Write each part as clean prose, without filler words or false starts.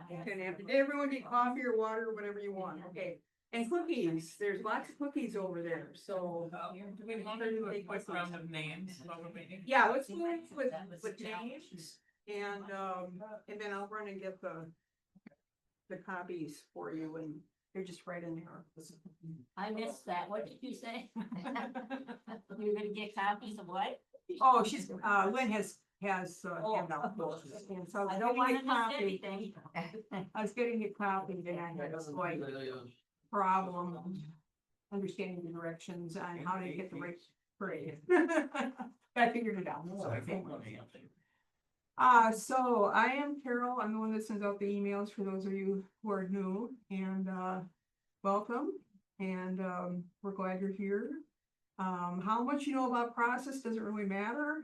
Did everyone get coffee or water or whatever you want? Okay. And cookies, there's lots of cookies over there, so. Do we want to do a quick round of names? Yeah, let's move with names and then I'll run and get the copies for you and they're just right in there. I missed that. What did you say? You're gonna get copies of what? Oh, she's, Lynn has handout. And so I I don't don't want like to miss copy. anything. I was getting it copied and I had a slight problem understanding the directions on how to get the right parade. I figured it out. So I am Carol. I'm the one that sends out the emails for those of you who are new and welcome. And we're glad you're here. How much you know about process doesn't really matter.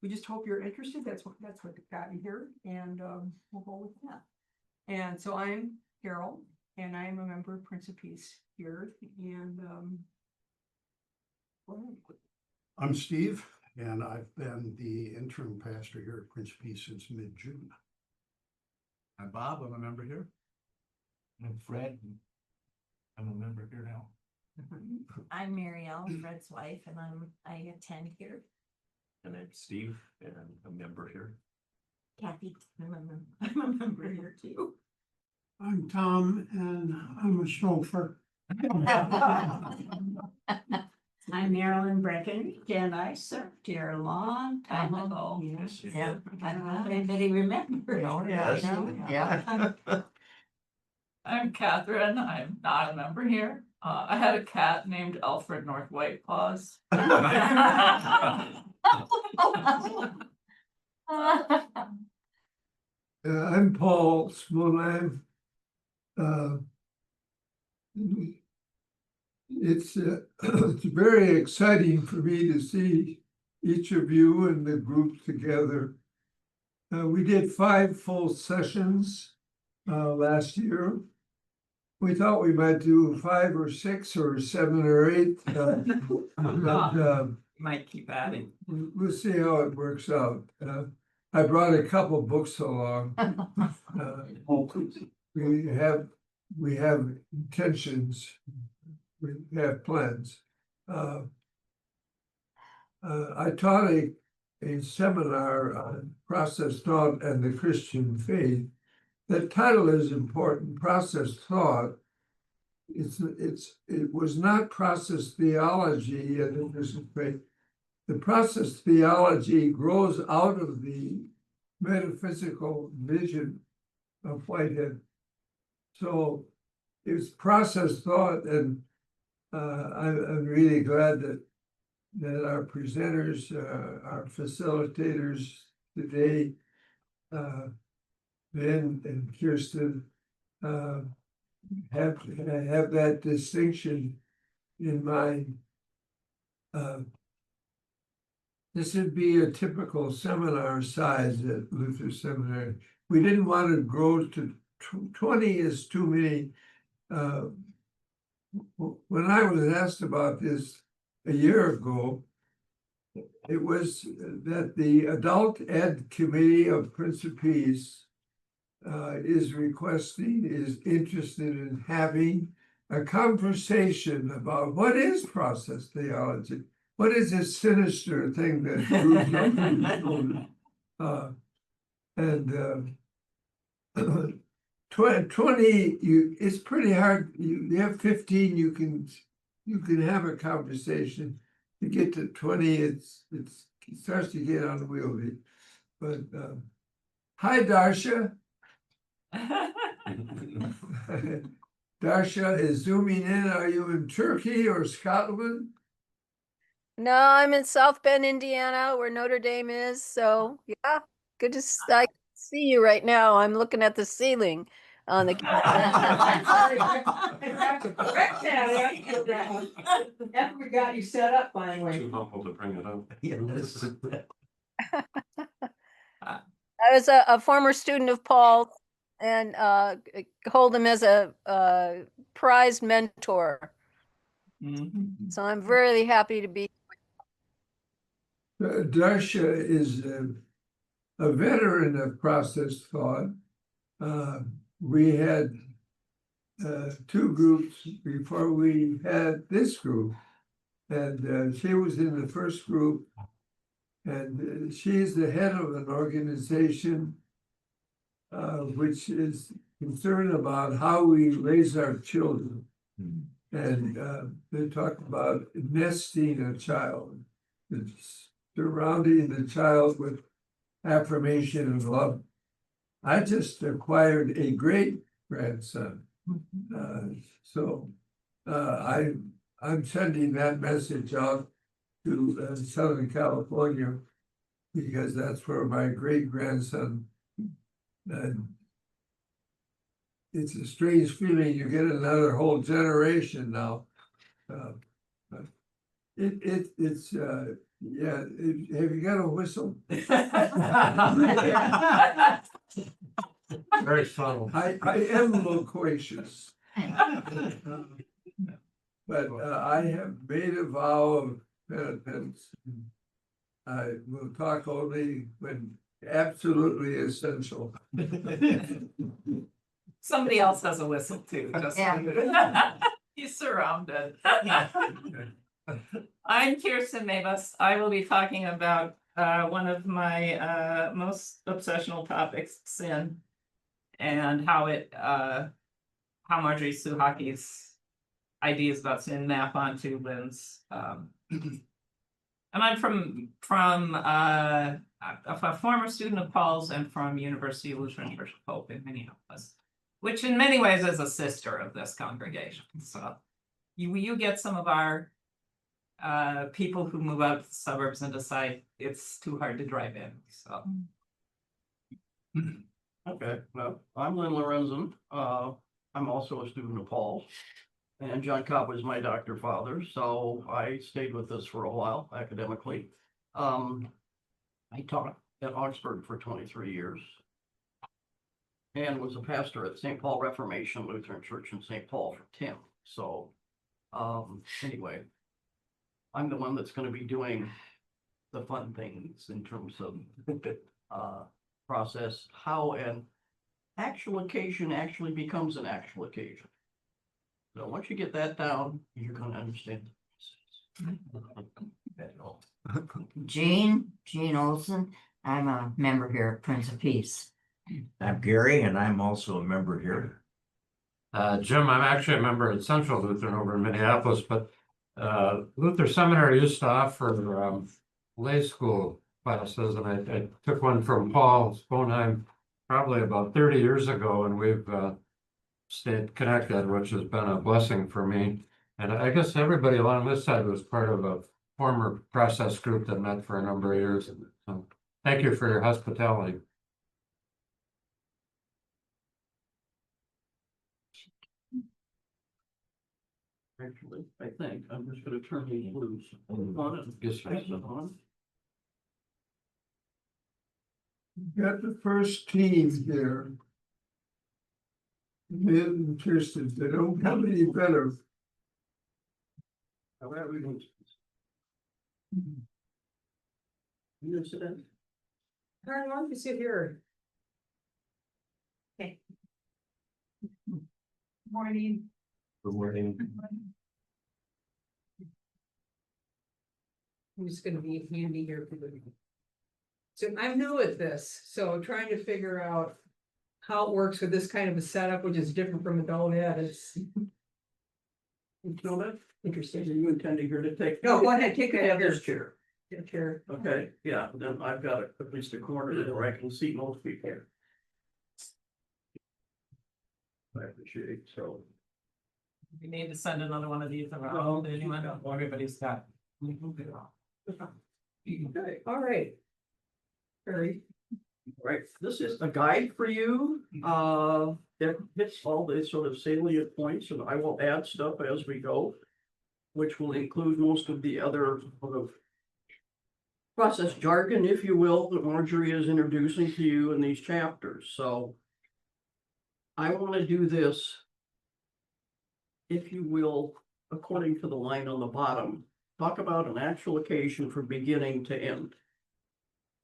We just hope you're interested. That's what got you here, and we'll go with that. And so I'm Carol, and I am a member of Prince of Peace here. And I'm Steve, and I've been the interim pastor here at Prince of Peace since mid-June. I'm Bob, I'm a member here. I'm Fred. I'm a member here now. I'm Marielle, Fred's wife, and I attend here. And I'm Steve, and I'm a member here. Kathy, I'm a member here too. I'm Tom, and I'm a chauffeur. I'm Marilyn Breckenridge, and I served here a long time ago. Yes, you Yeah, did. I don't know if anybody remembers. Oh, yes. Yeah. I'm Catherine. I'm not a member here. I had a cat named Alfred North White Paws. I'm Paul Smolan. It's it's very exciting for me to see each of you and the group together. We did 5 full sessions last year. We thought we might do 5 or 6 or 7 or 8. But Might keep adding. we'll see how it works out. I brought a couple books along. We have intentions. We have plans. I taught a seminar on process thought and the Christian faith. The title is important, process thought. It was not process theology and the Christian faith. The process theology grows out of the metaphysical vision of Whitehead. So it's process thought, and I'm really glad that our presenters, our facilitators today, Ben and Kirsten, have that distinction in mind. This would be a typical seminar size at Luther Seminary. We didn't want to grow to 20 is too many. When I was asked about this a year ago, it was that the Adult Ed Committee of Prince of Peace is interested in having a conversation about what is process theology. What is this sinister thing that groups and 20, it's pretty hard. You have 15, you can have a conversation. You get to 20, it starts to get unwieldy. But hi, Darsha. Darsha is zooming in. Are you in Turkey or Scotland? No, I'm in South Bend, Indiana, where Notre Dame is. So yeah, good to I can see you right now. I'm looking at the ceiling on the After we got you set up finally. Too humble to bring it up. I was a former student of Paul's and hold him as a prized mentor. So I'm really happy to be. Darsha is a veteran of process thought. we had two groups before we had this group. And she was in the first group. And she's the head of an organization which is concerned about how we raise our children. And they talk about nesting a child, it's surrounding the child with affirmation and love. I just acquired a great grandson. So I'm sending that message out to Southern California because that's where my great grandson. It's a strange feeling. You get another whole generation now. It's yeah. Have you got a whistle? Very subtle. I am loquacious. But I have made a vow of penitence. I will talk only when absolutely essential. Somebody else has a whistle too, just. Yeah. He's surrounded. I'm Kirsten Mavis. I will be talking about one of my most obsessional topics, sin, and how how Marjorie Suhaki's ideas about sin map onto Lynn's. And I'm from a former student of Paul's and from University of Lutheran Church of Hope in Minneapolis, which in many ways is a sister of this congregation. So you get some of our people who move out to the suburbs and decide it's too hard to drive in, so. Okay, well, I'm Lynn Lorenzen. I'm also a student of Paul's. And John Cobb was my doctor father, so I stayed with us for a while academically. I taught at Augsburg for 23 years. And was a pastor at St. Paul Reformation Lutheran Church in St. Paul for 10. So anyway, I'm the one that's going to be doing the fun things in terms of process, how an actual occasion actually becomes an actual occasion. So once you get that down, you're going to understand. Jean Olson, I'm a member here at Prince of Peace. I'm Gary, and I'm also a member here. Jim, I'm actually a member at Central Lutheran over in Minneapolis, but Luther Seminary used to offer lay school classes, and I took one from Paul Sponheim probably about 30 years ago, and we've stayed connected, which has been a blessing for me. And I guess everybody along this side was part of a former process group that met for a number of years. So thank you for your hospitality. Actually, I think I'm just going to turn these loose. On it. Yes, sir. Pass it on. Got the first team here. Lynn and Kirsten, they don't come any better. How about we go? You gonna sit down? Karen, why don't you sit here? Okay. Morning. Good morning. I'm just gonna be handy here for the. So I'm new at this, so trying to figure out how it works with this kind of a setup, which is different from adult ed, it's Until then, are interesting. you intending here to take? No, go ahead, take Have it. this chair. Chair. Okay, yeah, then I've got at least a corner where I can see most people. I appreciate, so. We need to send another one of these around, anyone, everybody's got. Okay, all right. Very. Right, this is a guide for you, it hits all the sort of salient points, and I will add stuff as we go. Which will include most of the other sort of process jargon, if you will, that Marjorie is introducing to you in these chapters, so. I want to do this, if you will, according to the line on the bottom, talk about an actual occasion from beginning to end.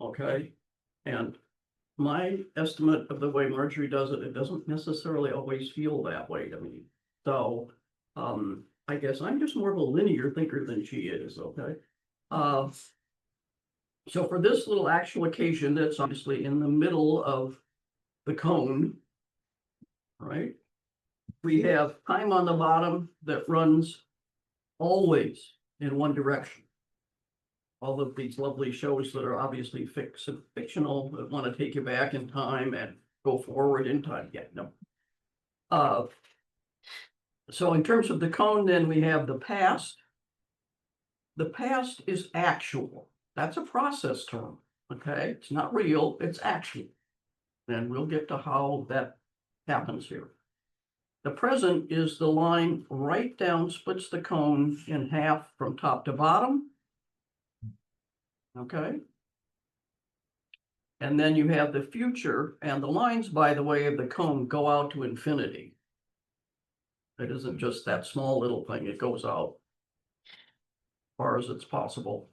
Okay, and my estimate of the way Marjorie does it, it doesn't necessarily always feel that way to me. So, I guess I'm just more of a linear thinker than she is, okay? So for this little actual occasion, that's obviously in the middle of the cone, right? We have time on the bottom that runs always in one direction. All of these lovely shows that are obviously fictional that want to take you back in time and go forward in time. Yeah, no. So in terms of the cone, then we have the past. The past is actual. That's a process term, okay? It's not real, it's actual. And we'll get to how that happens here. The present is the line right down, splits the cone in half from top to bottom. Okay. And then you have the future, and the lines, by the way, of the cone go out to infinity. It isn't just that small little thing, it goes out as far as it's possible.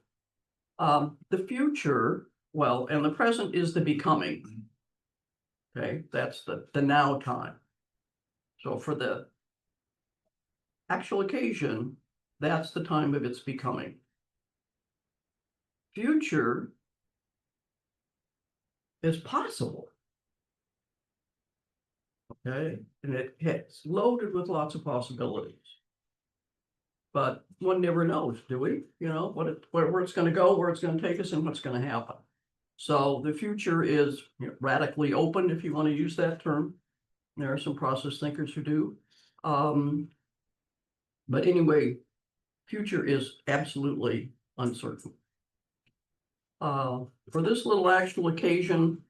The future, well, and the present is the becoming. Okay, that's the now time. So for the actual occasion, that's the time of its becoming. Future is possible. Okay, and it's loaded with lots of possibilities. But one never knows, do we? You know, where it's going to go, where it's going to take us, and what's going to happen. So the future is radically open, if you want to use that term. There are some process thinkers who do. But anyway, future is absolutely uncertain. For this little actual occasion,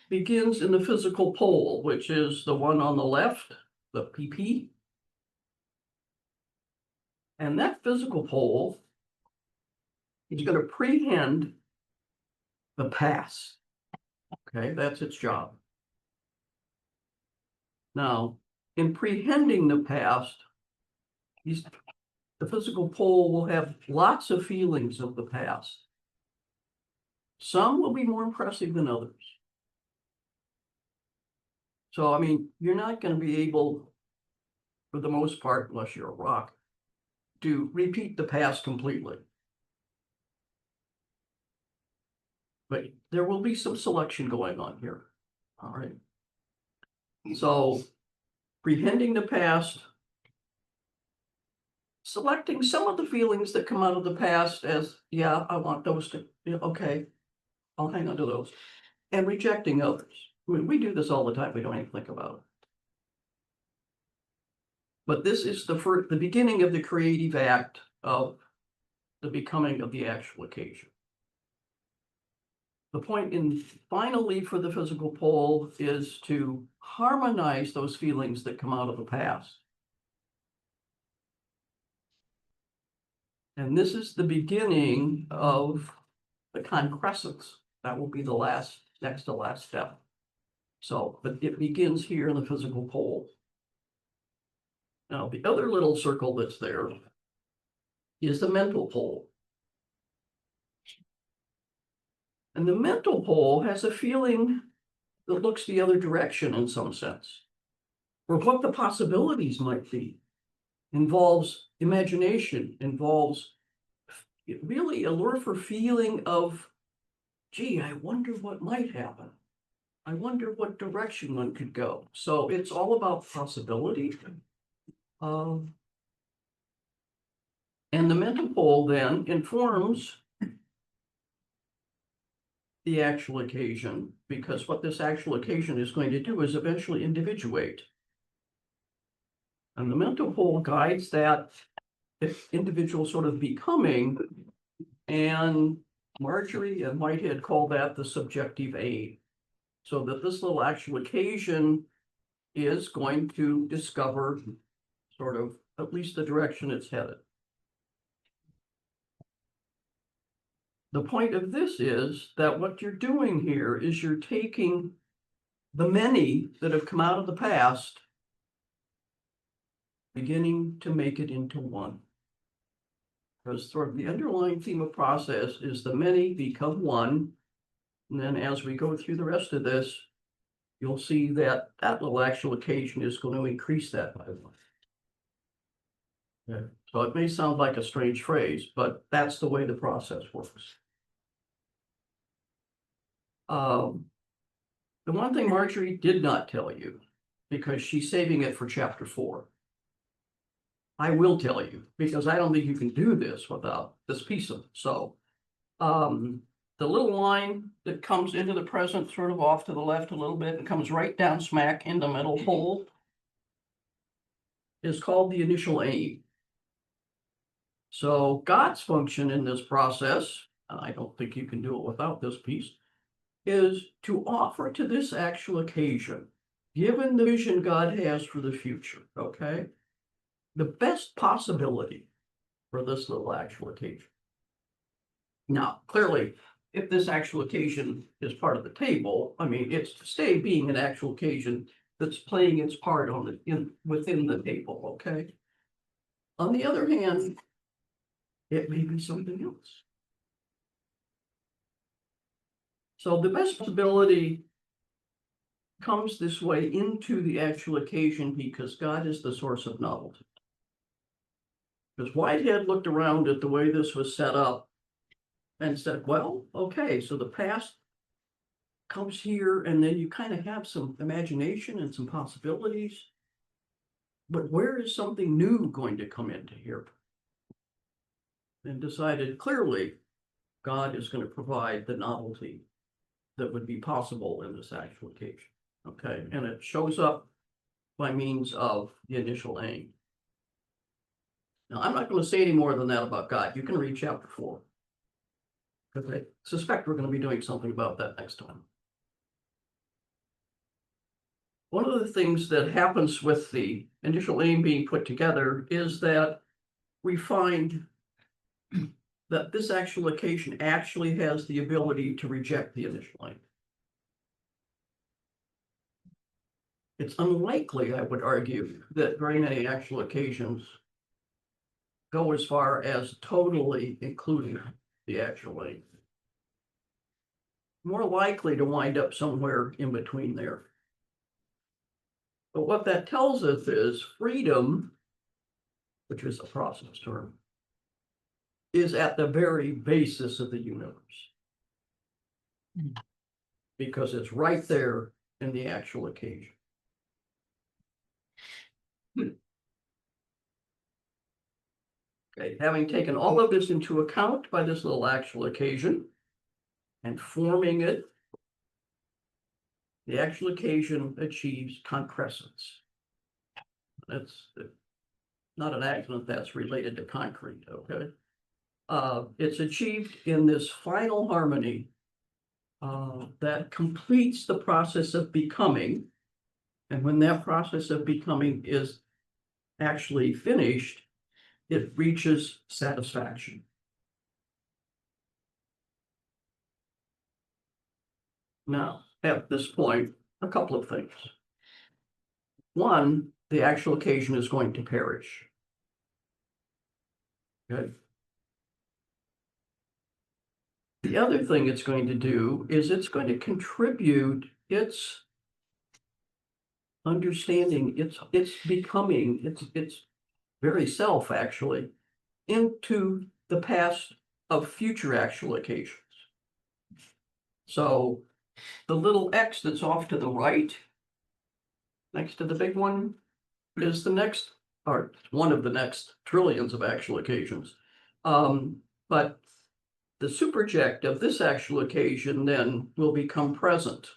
begins in the physical pole, which is the one on the left, the PP. And that physical pole is going to prehend the past. Okay, that's its job. Now, in prehending the past, the physical pole will have lots of feelings of the past. Some will be more impressive than others. So, I mean, you're not going to be able, for the most part, unless you're a rock, to repeat the past completely. But there will be some selection going on here. All right. So, prehending the past, selecting some of the feelings that come out of the past as, yeah, I want those to, okay, I'll hang on to those, and rejecting others. I mean, we do this all the time. We don't even think about it. But this is the beginning of the creative act of the becoming of the actual occasion. The point finally for the physical pole is to harmonize those feelings that come out of the past. And this is the beginning of the concrescence. That will be the next to last step. So, but it begins here in the physical pole. Now, the other little circle that's there is the mental pole. And the mental pole has a feeling that looks the other direction in some sense, or what the possibilities might be. Involves imagination, involves really a lure for feeling of, gee, I wonder what might happen. I wonder what direction one could go. So it's all about possibility. And the mental pole then informs the actual occasion, because what this actual occasion is going to do is eventually individuate. And the mental pole guides that individual sort of becoming, and Marjorie and Whitehead call that the subjective aid. So that this little actual occasion is going to discover sort of at least the direction it's headed. The point of this is that what you're doing here is you're taking the many that have come out of the past, beginning to make it into one. Because sort of the underlying theme of process is the many become one, And then as we go through the rest of this, you'll see that that little actual occasion is going to increase that by one. Yeah, so it may sound like a strange phrase, but that's the way the process works. The one thing Marjorie did not tell you, because she's saving it for chapter 4. I will tell you, because I don't think you can do this without this piece of it. So, the little line that comes into the present, sort of off to the left a little bit and comes right down smack in the middle hole, is called the initial aim. So God's function in this process, and I don't think you can do it without this piece, is to offer to this actual occasion, given the vision God has for the future, okay, the best possibility for this little actual occasion. Now, clearly, if this actual occasion is part of the table, I mean, it's to stay being an actual occasion that's playing its part on within the table, okay? On the other hand, it may be something else. So the best possibility comes this way into the actual occasion because God is the source of novelty. Because Whitehead looked around at the way this was set up and said, well, okay, so the past comes here and then you kind of have some imagination and some possibilities. But where is something new going to come into here? And decided clearly God is going to provide the novelty that would be possible in this actual occasion. Okay, and it shows up by means of the initial aim. Now, I'm not going to say any more than that about God. You can read chapter 4. Because I suspect we're going to be doing something about that next time. One of the things that happens with the initial aim being put together is that we find that this actual occasion actually has the ability to reject the initial aim. It's unlikely, I would argue, that very many actual occasions go as far as totally including the actual aim. More likely to wind up somewhere in between there. But what that tells us is freedom, which is a process term, is at the very basis of the universe. Because it's right there in the actual occasion. Okay, having taken all of this into account by this little actual occasion and forming it, the actual occasion achieves concrescence. That's not an accident that's related to concrete, okay? It's achieved in this final harmony that completes the process of becoming. And when that process of becoming is actually finished, it reaches satisfaction. Now, at this point, a couple of things. One, the actual occasion is going to perish. Okay. The other thing it's going to do is it's going to contribute its understanding, its becoming, its very self actually, into the past of future actual occasions. So the little X that's off to the right, next to the big one, is the next, or one of the next trillions of actual occasions. But the superject of this actual occasion then will become present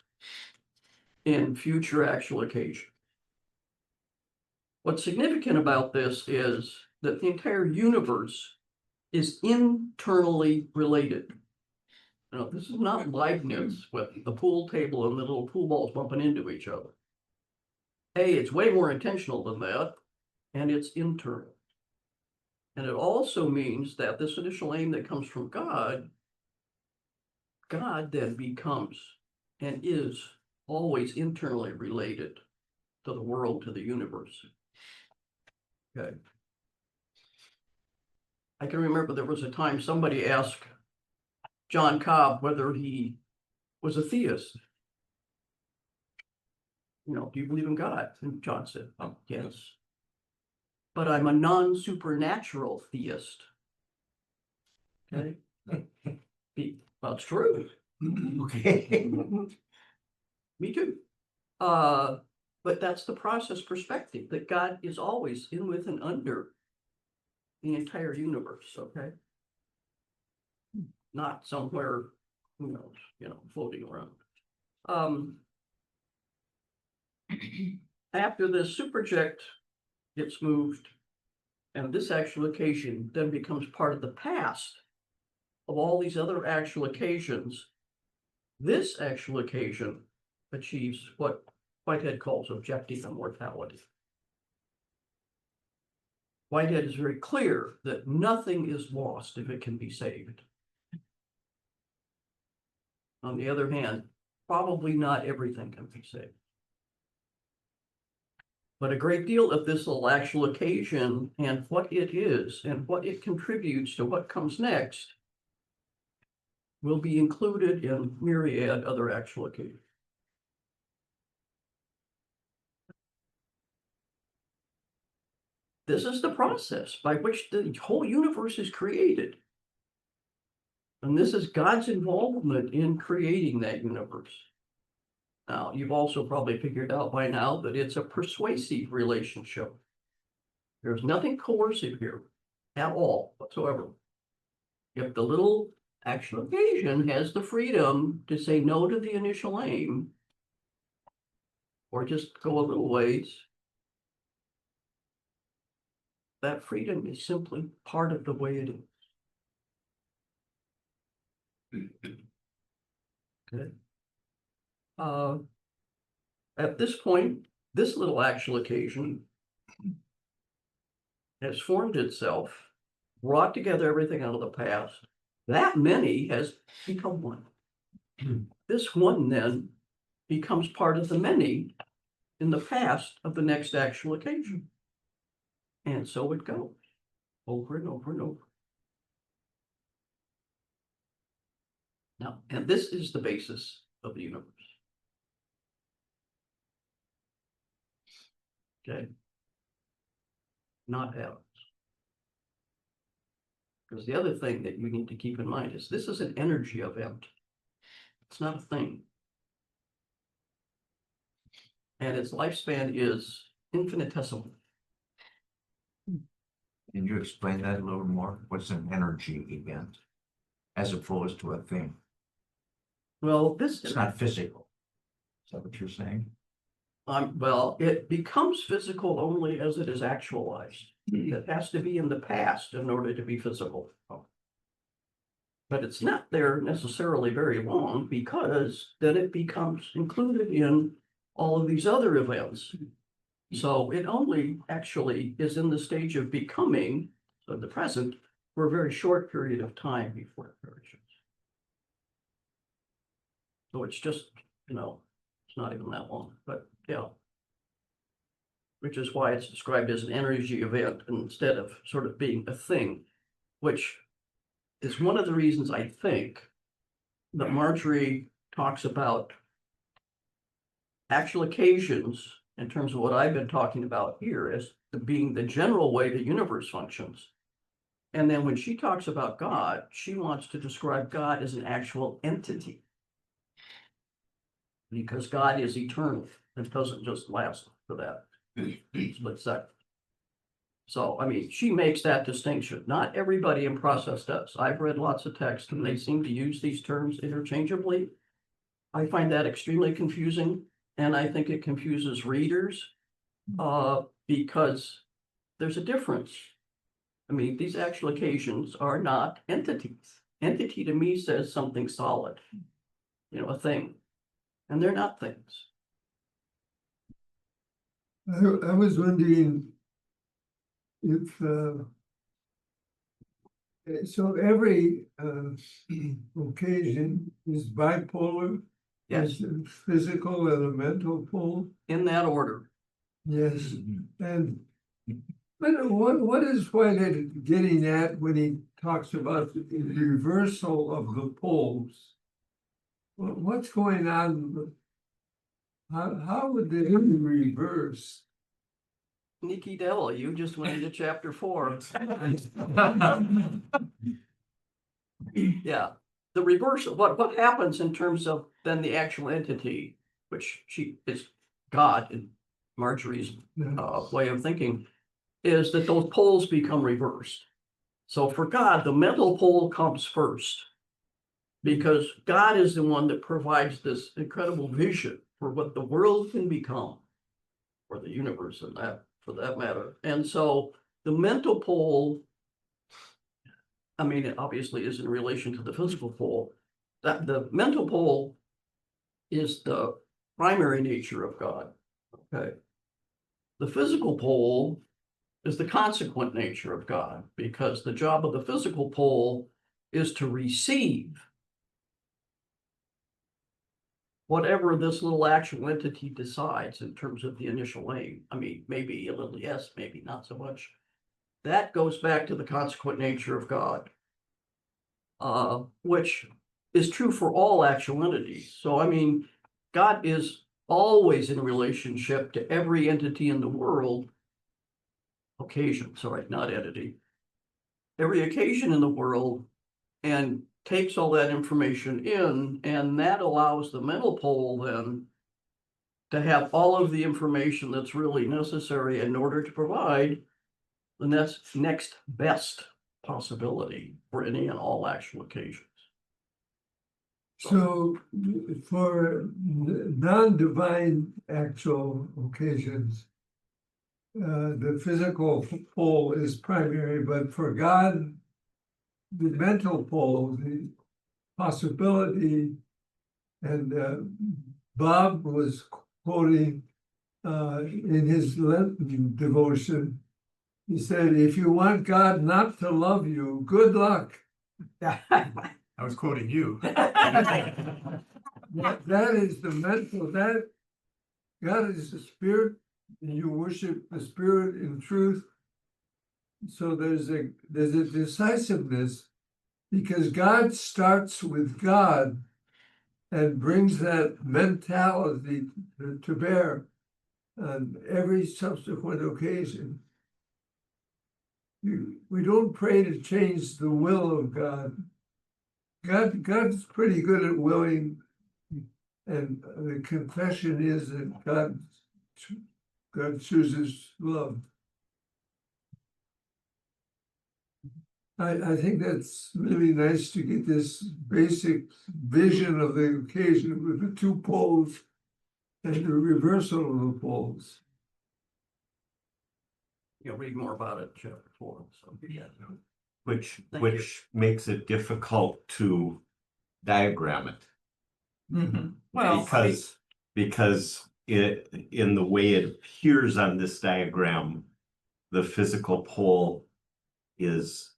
in future actual occasion. What's significant about this is that the entire universe is internally related. Now, this is not Leibniz with the pool table and the little pool balls bumping into each other. It's way more intentional than that, and it's internal. And it also means that this initial aim that comes from God, God then becomes and is always internally related to the world, to the universe. Okay. I can remember there was a time somebody asked John Cobb whether he was a theist. You know, do you believe in God? And John said, oh, yes. But I'm a non-supernatural theist. Okay? Well, it's true. Okay. Me too. But that's the process perspective, that God is always in, with, and under the entire universe, okay? Not somewhere, who knows, you know, floating around. After the superjet gets moved, and this actual occasion then becomes part of the past of all these other actual occasions, this actual occasion achieves what Whitehead calls objective immortality. Whitehead is very clear that nothing is lost if it can be saved. On the other hand, probably not everything can be saved. But a great deal of this little actual occasion and what it is and what it contributes to what comes next will be included in myriad other actual occasions. This is the process by which the whole universe is created. And this is God's involvement in creating that universe. Now, you've also probably figured out by now that it's a persuasive relationship. There's nothing coercive here at all whatsoever. If the little actual occasion has the freedom to say no to the initial aim, or just go a little ways, that freedom is simply part of the way it is. Okay. At this point, this little actual occasion has formed itself, brought together everything out of the past. That many has become one. This one then becomes part of the many in the past of the next actual occasion. And so it goes over and over and over. Now, and this is the basis of the universe. Okay. Not atoms. Because the other thing that you need to keep in mind is this is an energy event. It's not a thing. And its lifespan is infinitesimal. Can you explain that a little more? What's an energy event as opposed to a thing? Well, this It's not physical. Is that what you're saying? well, it becomes physical only as it is actualized. It has to be in the past in order to be physical. But it's not there necessarily very long, because then it becomes included in all of these other events. So it only actually is in the stage of becoming, so the present, for a very short period of time before it perishes. So it's just, you know, it's not even that long, but yeah. Which is why it's described as an energy event instead of sort of being a thing, which is one of the reasons I think that Marjorie talks about actual occasions in terms of what I've been talking about here as being the general way the universe functions. And then when she talks about God, she wants to describe God as an actual entity. Because God is eternal. It doesn't just last for that split second. So, I mean, she makes that distinction. Not everybody in process does. I've read lots of texts and they seem to use these terms interchangeably. I find that extremely confusing, and I think it confuses readers because there's a difference. I mean, these actual occasions are not entities. Entity to me says something solid, you know, a thing, and they're not things. I was wondering if, so every occasion is bipolar? Yes, Is it physical and a mental pole? in that order. Yes, and but what is Whitehead getting at when he talks about the reversal of the poles? what's going on? How would they reverse? Sneaky devil, you just went into chapter 4. Yeah, the reverse of what happens in terms of then the actual entity, which she is God in Marjorie's way of thinking, is that those poles become reversed. So for God, the mental pole comes first, because God is the one that provides this incredible vision for what the world can become, or the universe in that, for that matter. And so the mental pole, I mean, it obviously is in relation to the physical pole. That the mental pole is the primary nature of God. Okay. The physical pole is the consequent nature of God, because the job of the physical pole is to receive whatever this little actual entity decides in terms of the initial aim. I mean, maybe a little yes, maybe not so much. That goes back to the consequent nature of God, which is true for all actual entities. So, I mean, God is always in relationship to every entity in the world, occasion, sorry, not entity, every occasion in the world, and takes all that information in, and that allows the mental pole then to have all of the information that's really necessary in order to provide the next best possibility for any and all actual occasions. So for non-divine actual occasions, the physical pole is primary, but for God, the mental pole, the possibility, and Bob was quoting in his Lenten devotion, he said, if you want God not to love you, good luck. I was quoting you. That is the mental, that God is the spirit, and you worship the spirit in truth. So there's a decisiveness, because God starts with God and brings that mentality to bear on every subsequent occasion. We don't pray to change the will of God. God's pretty good at willing, and the confession is that God chooses love. I think that's really nice to get this basic vision of the occasion with the two poles and the reversal of the poles. You'll read more about it in chapter 4. So yeah. Which Thank makes it difficult to diagram it. Well, Because it, in the way it appears on this diagram, the physical pole is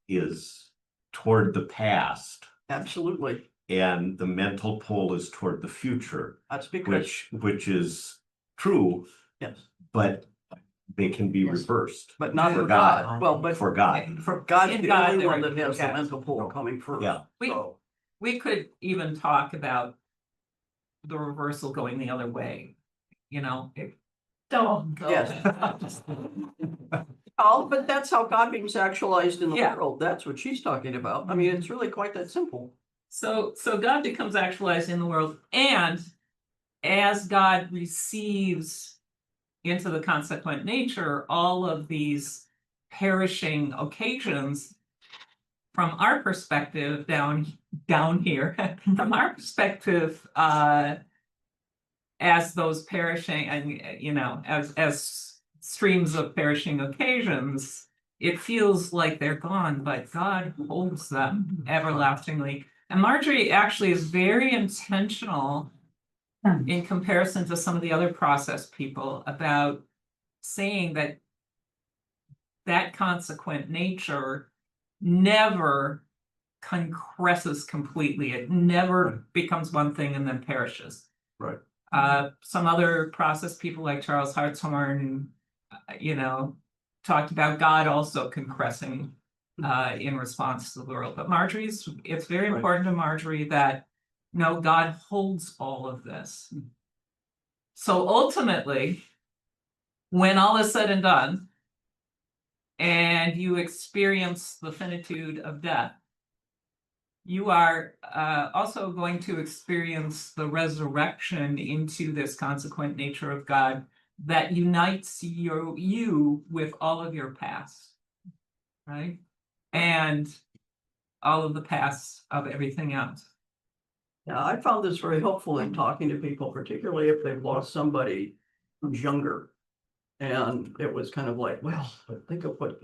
toward the past, Absolutely. and the mental pole is toward the future, That's because, which is true, yes, but they can be reversed. but not For for God. God. Well, but For God. for God's In the God, only one there- that has the yeah. mental pole coming first. Yeah. So, We could even talk about the reversal going the other way, don't go. Yes. Oh, but that's how God beings actualized in the Yeah. world. That's what she's talking about. I mean, it's really quite that simple. So God becomes actualized in the world, and as God receives into the consequent nature all of these perishing occasions, from our perspective down here, from our perspective, as those perishing and as streams of perishing occasions, it feels like they're gone, but God holds them everlastingly. And Marjorie actually is very intentional in comparison to some of the other process people about saying that that consequent nature never concresses completely. It never becomes one thing and then perishes. Right. Some other process people like Charles Hartshorne, talked about God also concressing in response to the world. But it's very Right. important to Marjorie that No, God holds all of this. So ultimately, when all is said and done, and you experience the finitude of death, you are also going to experience the resurrection into this consequent nature of God that unites you with all of your past, right? And all of the past of everything else. Yeah, I found this very helpful in talking to people, particularly if they've lost somebody who's younger. And it was kind of like, well, but think of what,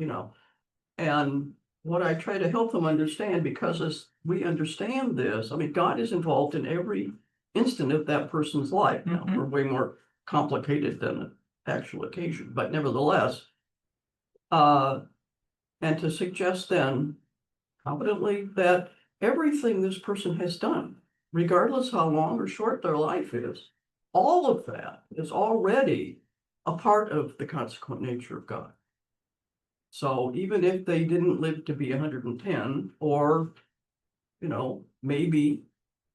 and what I try to help them understand, because as we understand this, I mean, God is involved in every instant of that person's life. Now, we're way more complicated than the actual occasion, but nevertheless, and to suggest then confidently that everything this person has done, regardless how long or short their life is, all of that is already a part of the consequent nature of God. So even if they didn't live to be 110, or, maybe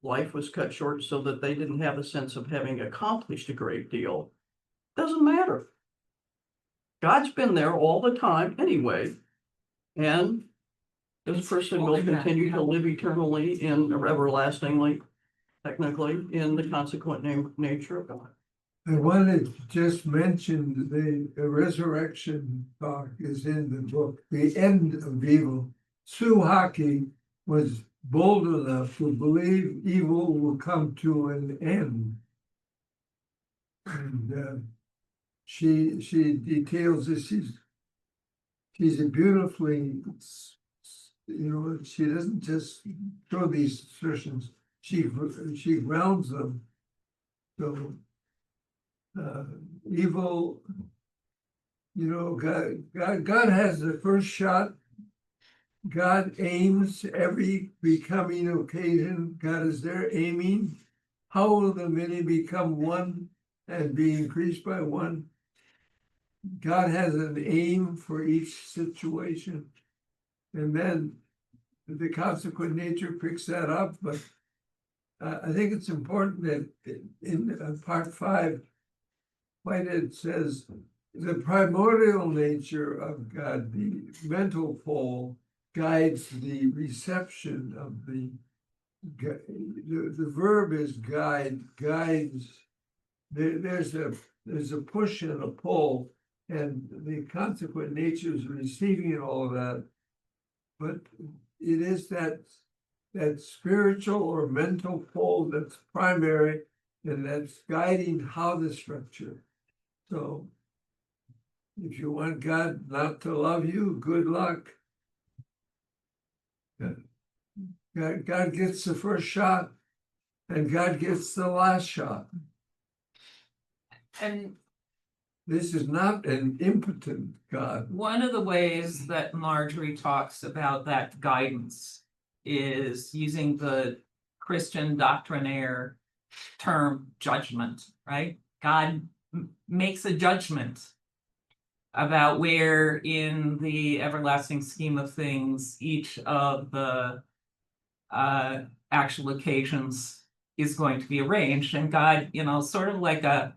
life was cut short so that they didn't have a sense of having accomplished a great deal, doesn't matter. God's been there all the time anyway, and this person will continue to live eternally or everlastingly, technically, in the consequent nature of God. I wanted to just mention the resurrection talk is in the book, The End of Evil. Sue Hockey was bold enough to believe evil will come to an end. And she details this. She's a beautifully, she doesn't just throw these assertions, she grounds them. So evil, God has the first shot. God aims every becoming occasion. God is there aiming. How will the many become one and be increased by one? God has an aim for each situation. And then the consequent nature picks that up. But I think it's important that in part 5, Whitehead says the primordial nature of God, the mental pole, guides the reception of the verb is guides. There's a push and a pull, and the consequent nature is receiving all of that. But it is that spiritual or mental pole that's primary, and that's guiding how the structure. So if you want God not to love you, good luck. God gets the first shot, and God gets the last shot. And this is not an impotent God. One of the ways that Marjorie talks about that guidance is using the Christian doctrinaire term judgment, right? God makes a judgment about where in the everlasting scheme of things each of the actual occasions is going to be arranged, and God, sort of like a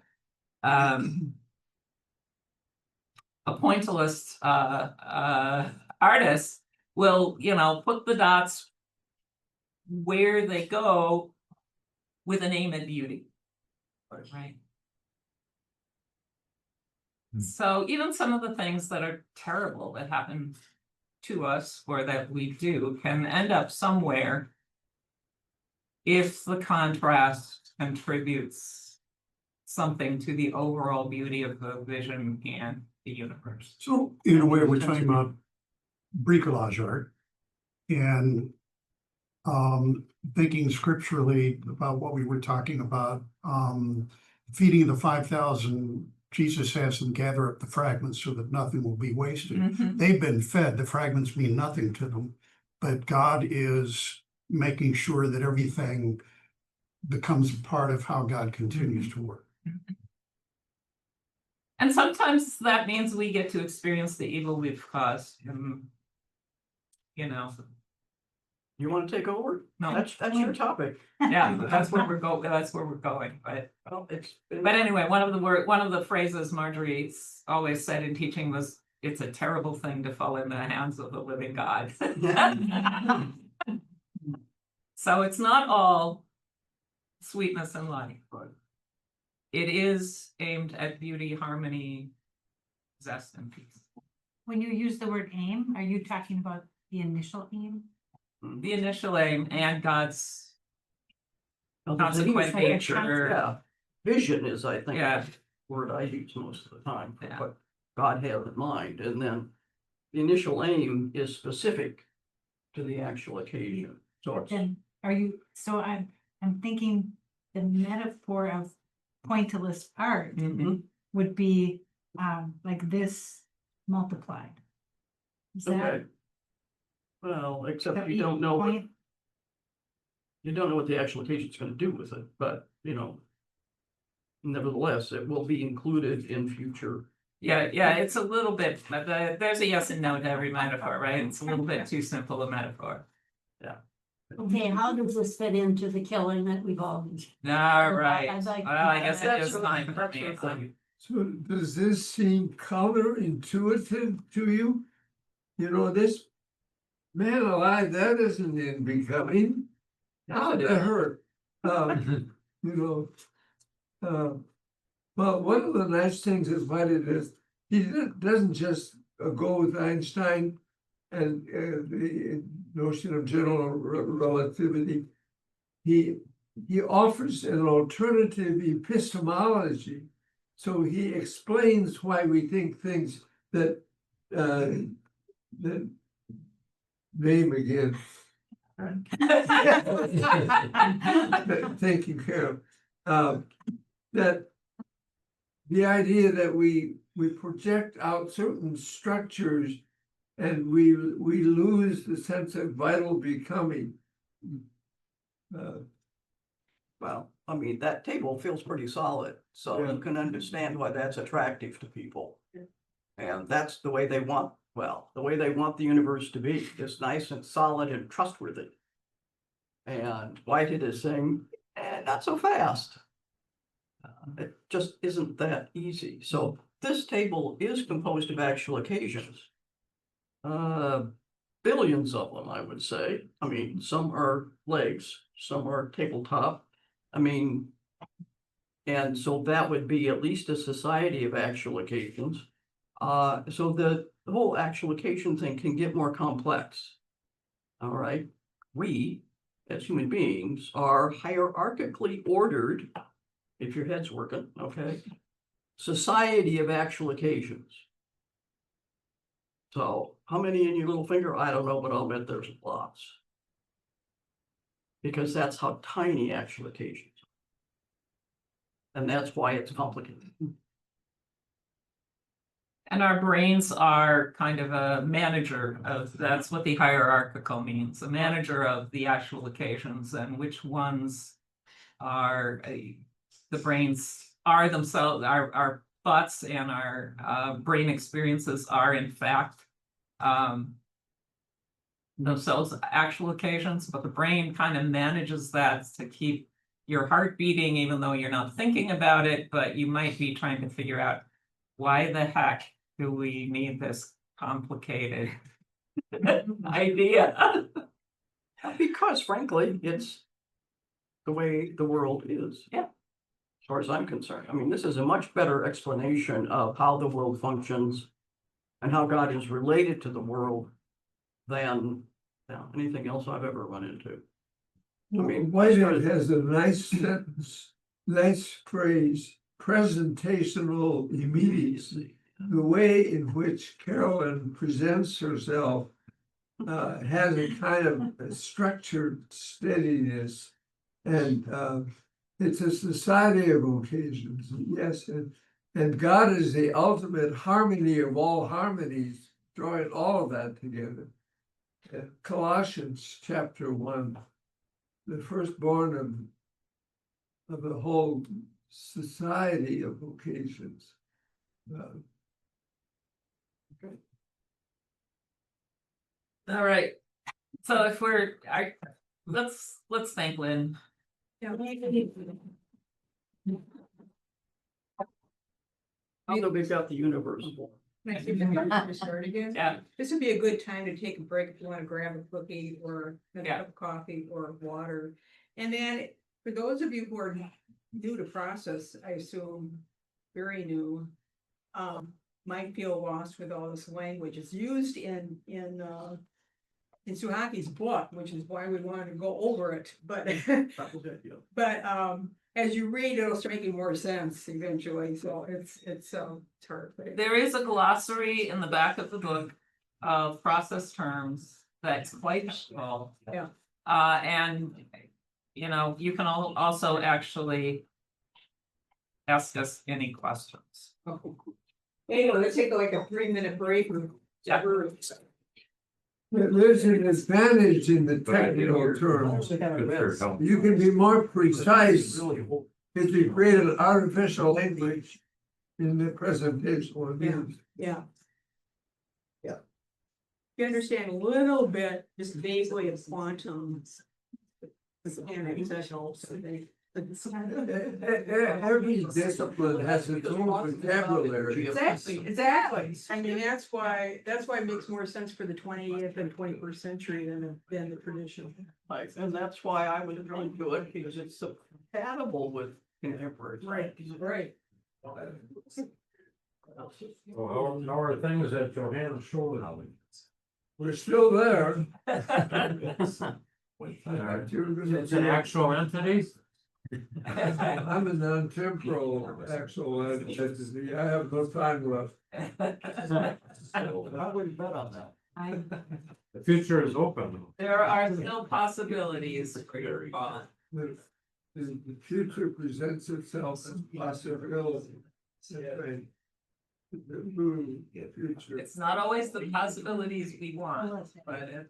pointillist artist will, put the dots where they go with an aim at beauty, right? So even some of the things that are terrible that happen to us or that we do can end up somewhere if the contrast contributes something to the overall beauty of the vision and the universe. So in a way, we're talking about bricolage art and thinking scripturally about what we were talking about, feeding the 5,000. Jesus has them gather up the fragments so that nothing will be wasted. They've been fed. The fragments mean nothing to them, but God is making sure that everything becomes a part of how God continues to work. And sometimes that means we get to experience the evil we've caused. You want to take over? No. That's your topic. Yeah, that's where we're going, but. Well, But anyway, one of the phrases Marjorie always said in teaching was, "It's a terrible thing to fall in the hands of the living God." So it's not all sweetness and light. Right. It is aimed at beauty, harmony, zest, and peace. When you use the word aim, are you talking about the initial aim? The initial aim and God's Well, there's a consequent huge nature. Yeah, vision is, I think, Yeah. the word I use most of the time for Yeah. what God has in mind, and then the initial aim is specific to the actual occasion. So it's, Then are you, so I'm thinking the metaphor of pointillist art Mhm. would be like this multiplied. Is that? okay. Well, except so you don't know, point- you don't know what the actual occasion is gonna do with it, but, nevertheless, it will be included in future. Yeah, it's a little bit, there's a yes and no to every metaphor, right? It's a little bit too simple a metaphor. Okay, how does this fit into the killing that we've all been? All right, I'd like- well, I guess it That's is your- time for that's me. your thing. So does this seem counterintuitive to you? You know, this man alive, that isn't in becoming. How Yes, it to is. hurt, you know. Well, one of the nice things is what it is, he doesn't just go with Einstein and the notion of general relativity. He offers an alternative epistemology. So he explains why we think things that name again. Taken care of. That the idea that we project out certain structures and we lose the sense of vital becoming. Well, I mean, that table feels pretty solid, so Yeah. you can understand why that's attractive to people. And that's the way they want, the way they want the universe to be, is nice and solid and trustworthy. And Whitehead is saying, not so fast. It just isn't that easy. So this table is composed of actual occasions. Billions of them, I would say. I mean, some are legs, some are tabletop. I mean, and so that would be at least a society of actual occasions. So the whole actual occasion thing can get more complex. All right, we as human beings are hierarchically ordered, if your head's working, okay, society of actual occasions. So how many in your little finger? I don't know, but I'll bet there's lots. Because that's how tiny actual occasions are. And that's why it's complicated. And our brains are kind of a manager of, that's what the hierarchical means, a manager of the actual occasions and which ones are, the brains are themselves, our thoughts and our brain experiences are in fact themselves actual occasions, but the brain kind of manages that to keep your heart beating even though you're not thinking about it, but you might be trying to figure out why the heck do we need this complicated idea? Because frankly, it's the way the world is. Yeah. As far as I'm concerned. I mean, this is a much better explanation of how the world functions and how God is related to the world than anything else I've ever run into. I mean, Whitehead has a nice sentence, nice phrase, presentational immediacy. The way in which Carolyn presents herself has a kind of a structured steadiness. And it's a society of occasions, yes. And God is the ultimate harmony of all harmonies, drawing all of that together. Colossians chapter 1, the firstborn of the whole society of occasions. All right, So if let's thank Lynn. Although we've got the universe. Can I see if you want to start again? Yeah. This would be a good time to take a break if you want to grab a cookie or a Yeah. cup of coffee or water. And then for those of you who are new to process, I assume, very new, might feel lost with all this language. It's used in Suhaki's book, which is why we wanted to go over it, but That was it, yeah. but as you read, it'll start making more sense eventually, so it's hard. but it- There is a glossary in the back of the book of process terms that's quite useful. Yeah. And, you know, you can also actually ask us any questions. Anyway, let's take like a 3-minute break. Yeah. There's an advantage in the technical terms. You can be more precise if you create an artificial language in the presentation or news. Yeah. Yeah. You understand a little bit, just vaguely of quantum. Every discipline has its own vocabulary. Exactly. I mean, that's why it makes more sense for the 20th and 21st century than the traditional. Right, and that's why I was drawn to it, because it's compatible with contemporary. Right. Well, how are things at Johannes shoulder? We're still there. It's an actual entity? I'm a non-temporal actual entity. I have no time left. I wouldn't bet on that. The future is open. There are still possibilities for your thought. The future presents itself as possibility. The future. It's not always the possibilities we want, but it.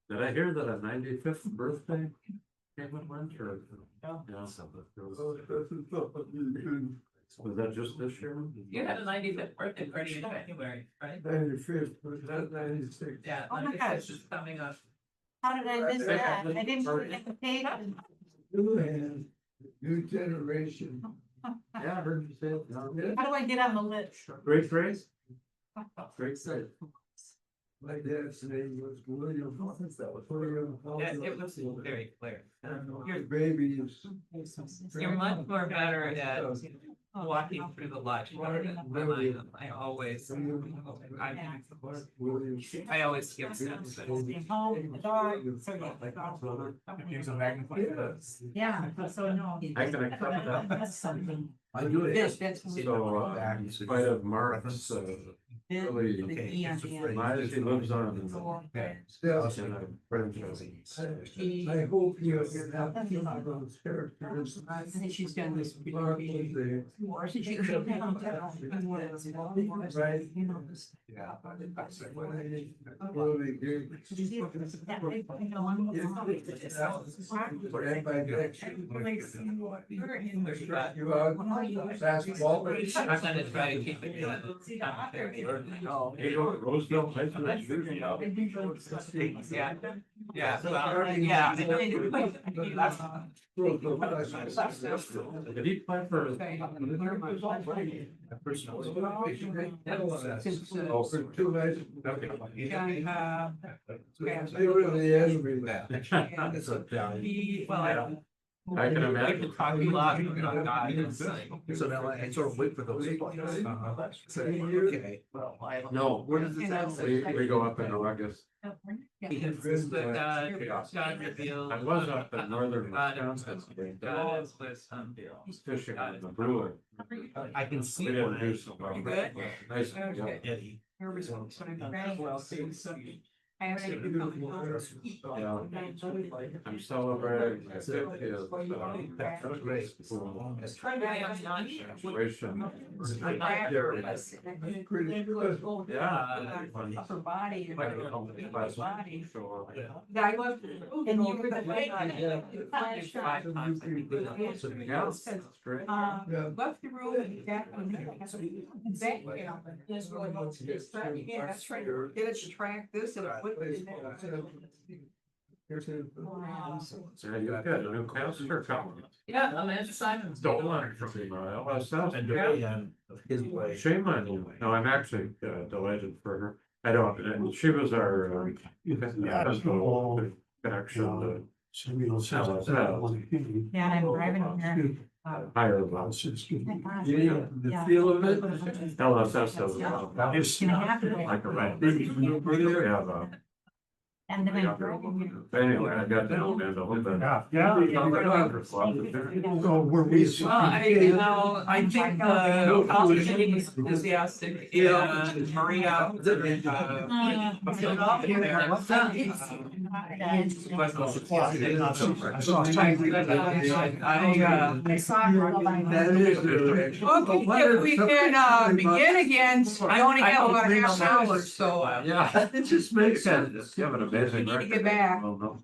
Did I hear that a 95th birthday came and went, or? Yeah. Was that just this year? You had a 95th birthday party in January, right? 95th, but not 96. Yeah. Oh my 95th gosh. is coming up. How did I miss that? I didn't get the page. New hand, new generation. Yeah, I heard you say it. Yeah. How do I get on the list? Great phrase. Great phrase. My dad's name was William. William. Yeah, it was very clear. Your baby is. You're much more better at walking through the logic than I am. I always give sense. Yeah, so no. I can accept that. That's something. I do it. Yes, that's. So, in spite of Mark's, really, my, she lives on. Yeah. In a franchise. I hope you have those characters. I think she's done this. Mark was the- Or should you keep it on that? Right. You know, this- When I really do. that big, you know, I'm- And by direction. You are basketball. I'm gonna try to keep it. Hey, go to Roseville High School. Yeah, yeah, well, yeah. Did he play for? Oh, for 2 nights. They were the enemy. Well, I can we imagine. could talk a lot about God and saying. So now I sort of wait for those. Okay. Well, I haven't. No, Where does it sound? we go up in August. Because God revealed. I was up in northern God Wisconsin. God is wisdom. Fishing on the brewer. I can see. We didn't do so well. You good? Nice. Okay. Eddie. Your response. Right. Well, I have any comments? I'm celebrating my 50th. Graduation. Yeah. Upper body. and body. So, Yeah, I left. And you were the yeah, that's great. Left the room and back on the. Yeah, that's right. Get it to track this and flip it. Yeah, you've got a new pastor coming. Yeah, Amanda Simons. Don't learn from LSF. And of his way. Shame on you. No, I'm actually delighted for her. I don't, and she was our connection to Samuel says. Yeah, I'm driving here. higher levels. The feel of it. LSS does Gonna happen. like a right. We have And then I'm driving here. anyway, I got that and a little bit. So were we? I think Paul's getting enthusiastic and Maria. That is. Okay, if we can begin again, I only have about a half hour, so Yeah, it just makes sense. You have an amazing we need to record. get back. Well, no.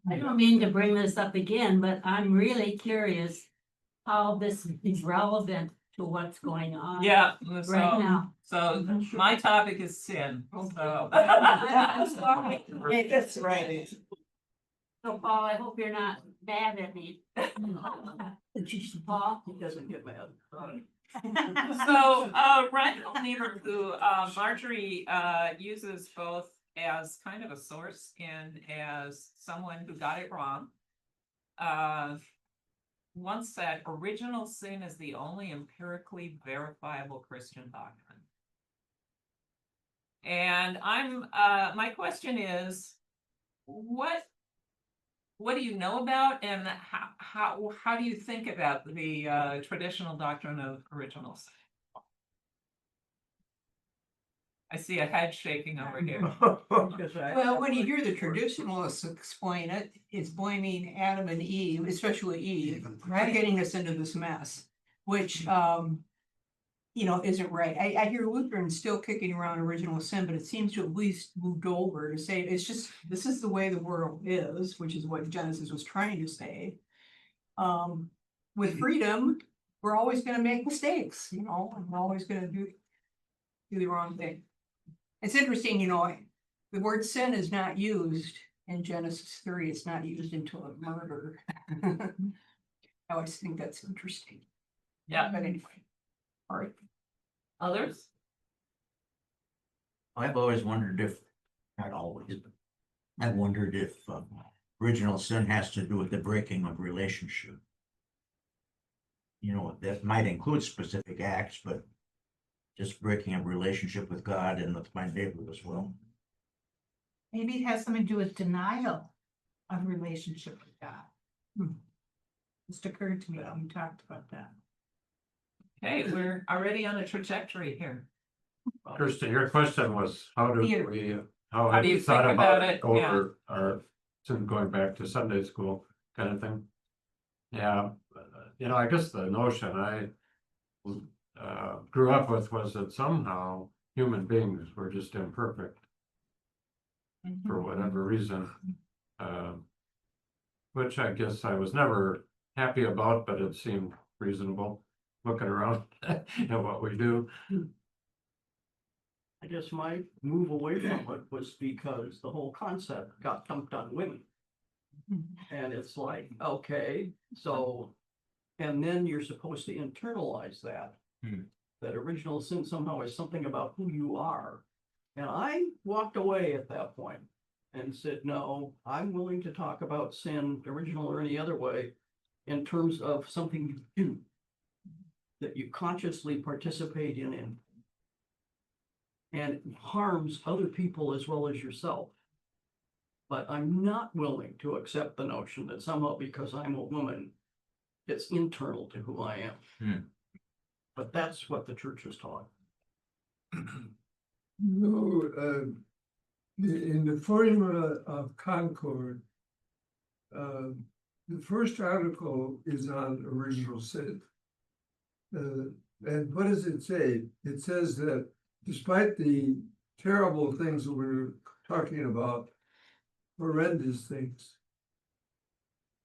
I don't mean to bring this up again, but I'm really curious how this is relevant to what's going on. Yeah, Right so, now. so my topic is sin, so. I'm sorry. That's right. So Paul, I hope you're not mad at me. Paul? He doesn't get mad. So, Ryan Neighbor, who, Marjorie, uses both as kind of a source and as someone who got it wrong. Once said, original sin is the only empirically verifiable Christian doctrine. And my question is, what do you know about, and how do you think about the traditional doctrine of original sin? I see a head shaking over here. Well, when you hear the traditionalists explain it, it's blaming Adam and Eve, especially Eve, for getting us into this mess, which, isn't right. I hear Lutherans still kicking around original sin, but it seems to at least moved over to say, this is the way the world is, which is what Genesis was trying to say. With freedom, we're always gonna make mistakes, and we're always gonna do the wrong thing. It's interesting, the word sin is not used in Genesis 3. It's not used into a murder. I always think that's interesting. Yeah. But anyway, all right. Others? I've always wondered if, not always, but I've wondered if original sin has to do with the breaking of relationship. That might include specific acts, but just breaking a relationship with God and with my neighbor as well. Maybe it has something to do with denial of relationship with God. Just occurred to me when you talked about that. Okay, we're already on a trajectory here. Kirsten, your question was, how do Peter. we, how How have do you you thought think about about it it? over our, going back to Sunday school kind of thing? Yeah, I guess the notion I grew up with was that somehow human beings were just imperfect for whatever reason. Which I guess I was never happy about, but it seemed reasonable looking around at what we do. I guess my move away from it was because the whole concept got dumped on women. And it's like, okay, so, and then you're supposed to internalize that. That original sin somehow is something about who you are. And I walked away at that point and said, no, I'm willing to talk about sin, original or any other way, in terms of something you do, that you consciously participate in, and it harms other people as well as yourself. But I'm not willing to accept the notion that somehow because I'm a woman, it's internal to who I am. But that's what the church has taught. No, in the formula of Concord, the first article is on original sin. And what does it say? It says that despite the terrible things that we're talking about, horrendous things,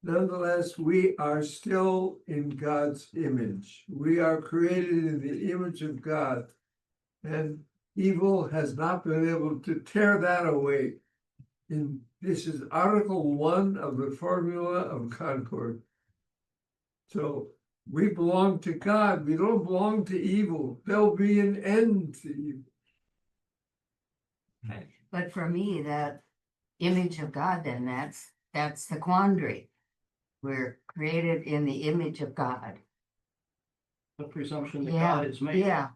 nonetheless, we are still in God's image. We are created in the image of God. And evil has not been able to tear that away. This is Article 1 of the formula of Concord. So we belong to God. We don't belong to evil. There'll be an end to evil. But for me, that image of God, then that's the quandary. We're created in the image of God. The presumption that Yeah, God is made. yeah.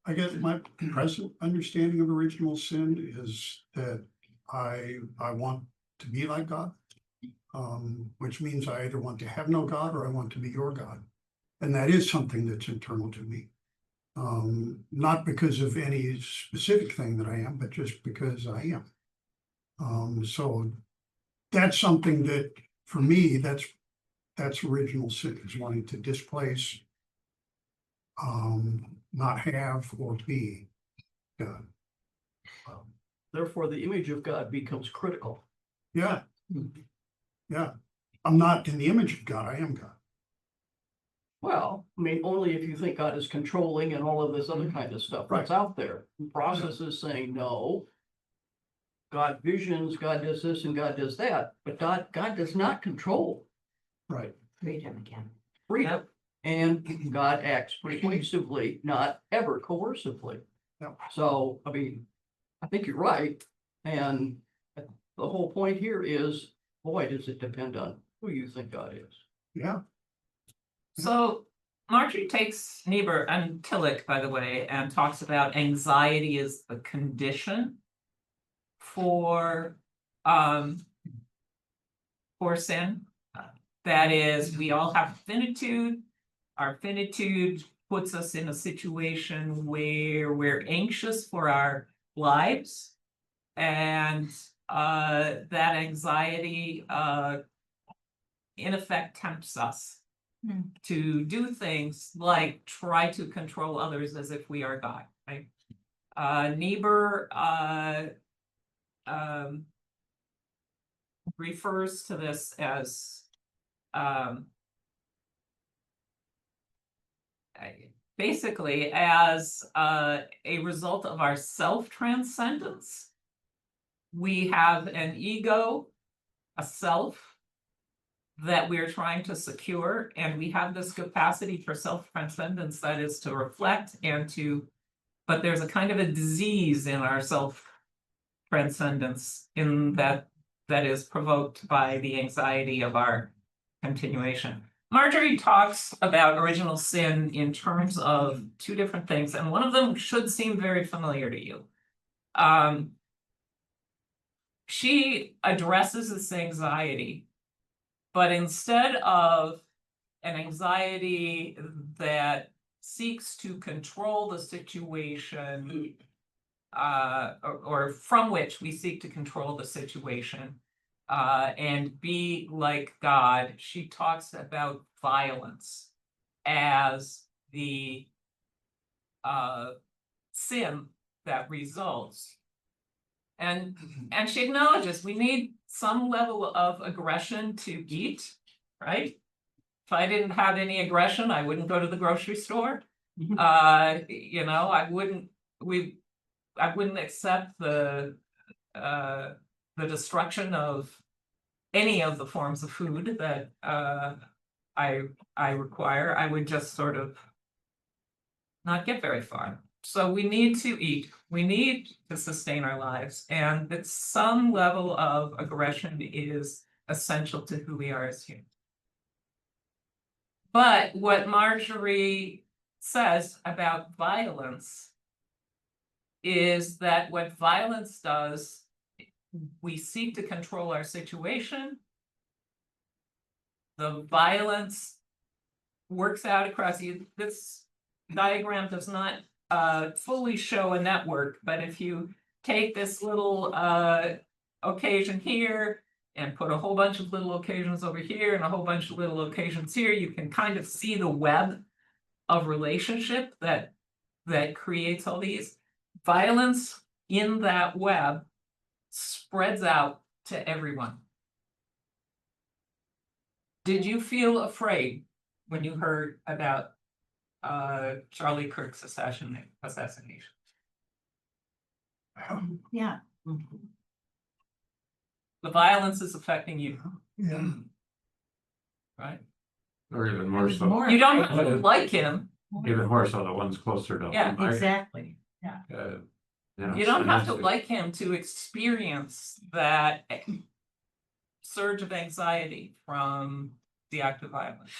I guess my present understanding of original sin is that I want to be like God. Which means I either want to have no God or I want to be your God. And that is something that's internal to me. Not because of any specific thing that I am, but just because I am. So that's something that, for me, that's original sin, is wanting to displace, not have or be God. Therefore, the image of God becomes critical. Yeah. Yeah. I'm not in the image of God, I am God. Well, I mean, only if you think God is controlling and all of this other kind of stuff that's out there. The process is saying, no, God visions, God does this and God does that, but God does not control. Right. Freedom again. Freedom. And God acts persuasively, not ever coercively. Yep. So, I mean, I think you're right. And the whole point here is, boy, does it depend on who you think God is. Yeah. So Marjorie takes Niebuhr and Tillich, by the way, and talks about anxiety as the condition for sin. That is, we all have finitude. Our finitude puts us in a situation where we're anxious for our lives. And that anxiety in effect tempts us to do things like try to control others as if we are God, right? Niebuhr refers to this as basically as a result of our self-transcendence. We have an ego, a self, that we're trying to secure, and we have this capacity for self-transcendence, that is to reflect and to, but there's a kind of a disease in our self-transcendence in that is provoked by the anxiety of our continuation. Marjorie talks about original sin in terms of two different things, and one of them should seem very familiar to you. She addresses this anxiety, but instead of an anxiety that seeks to control the situation, or from which we seek to control the situation, and be like God, she talks about violence as the sin that results. And she acknowledges we need some level of aggression to eat, right? If I didn't have any aggression, I wouldn't go to the grocery store. I wouldn't accept the destruction of any of the forms of food that I require. I would just sort of not get very far. So we need to eat, we need to sustain our lives, and that some level of aggression is essential to who we are as humans. But what Marjorie says about violence is that what violence does, we seek to control our situation. The violence works out across you. This diagram does not fully show a network, but if you take this little occasion here and put a whole bunch of little occasions over here and a whole bunch of little occasions here, you can kind of see the web of relationship that creates all these. Violence in that web spreads out to everyone. Did you feel afraid when you heard about Charlie Kirk's assassination? Yeah. The violence is affecting you, Yeah. right? Or even more so, More. You don't have to like him. even more so the ones closer to. Yeah, my, Exactly. You don't have to and like him to experience that surge of anxiety from the act of violence.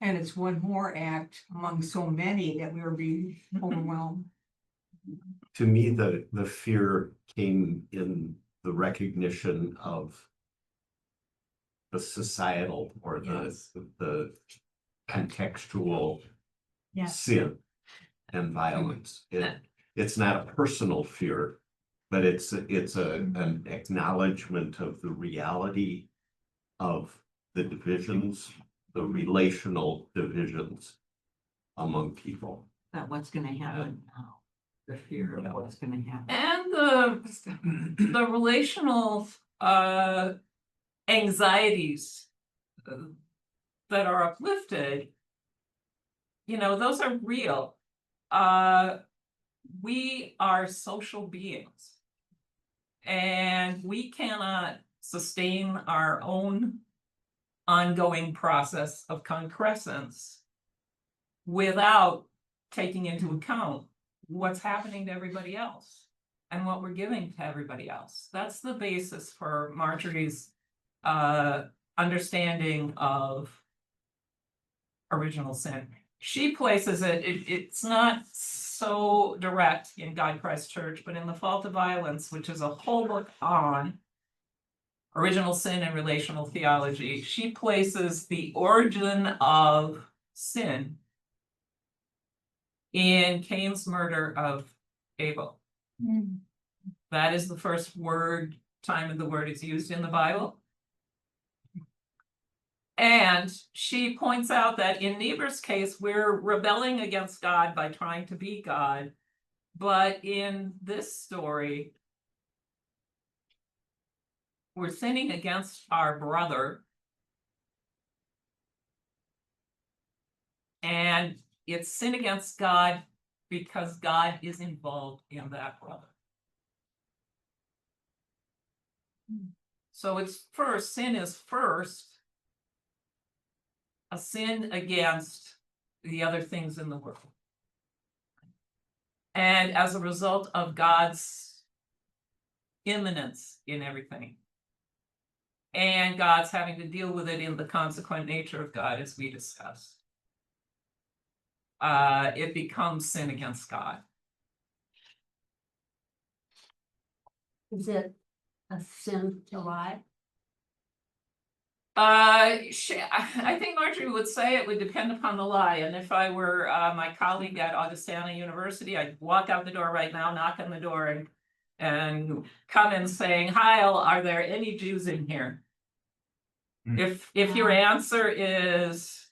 And it's one more act among so many that we are being overwhelmed. To me, the fear came in the recognition of the societal or the contextual Yes. sin and violence. It's not a personal fear, but it's an acknowledgement of the reality of the divisions, the relational divisions among people. That what's gonna happen now, the fear of what's gonna happen. And the relational anxieties that are uplifted, you know, those are real. We are social beings, and we cannot sustain our own ongoing process of concrescence without taking into account what's happening to everybody else and what we're giving to everybody else. That's the basis for Marjorie's understanding of original sin. She places it's not so direct in God Christ Church, but in The Fault of Violence, which is a whole book on original sin and relational theology, she places the origin of sin in Cain's murder of Abel. That is the first time the word is used in the Bible. And she points out that in Niebuhr's case, we're rebelling against God by trying to be God. But in this story, we're sinning against our brother. And it's sin against God because God is involved in that brother. So sin is first a sin against the other things in the world. And as a result of God's immanence in everything, and God's having to deal with it in the consequent nature of God, as we discussed, it becomes sin against God. Is it a sin to lie? I think Marjorie would say it would depend upon the lie. And if I were my colleague at Augustana University, I'd walk out the door right now, knock on the door, and come in saying, "Hi, are there any Jews in here?" If your answer is,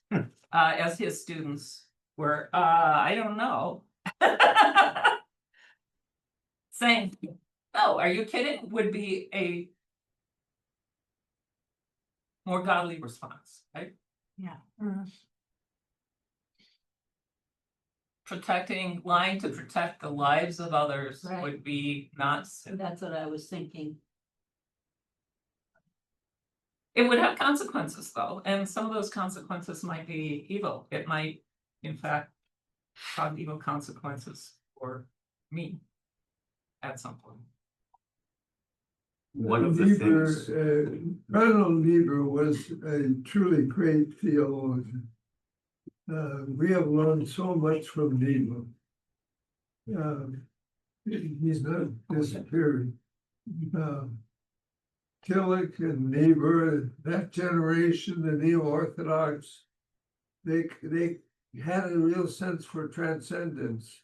as his students were, I don't know, saying, "Oh, are you kidding?" would be a more godly response, right? Yeah. Lying to protect the lives of others Right. would be not sin. That's what I was thinking. It would have consequences though, and some of those consequences might be evil. It might, in fact, have evil consequences for me at some point. One of the Niebuhr, things, Cardinal Niebuhr was a truly great theologian. We have learned so much from Niebuhr. He's not disappearing. Tillich and Niebuhr, that generation, the neo-Orthodox, they had a real sense for transcendence.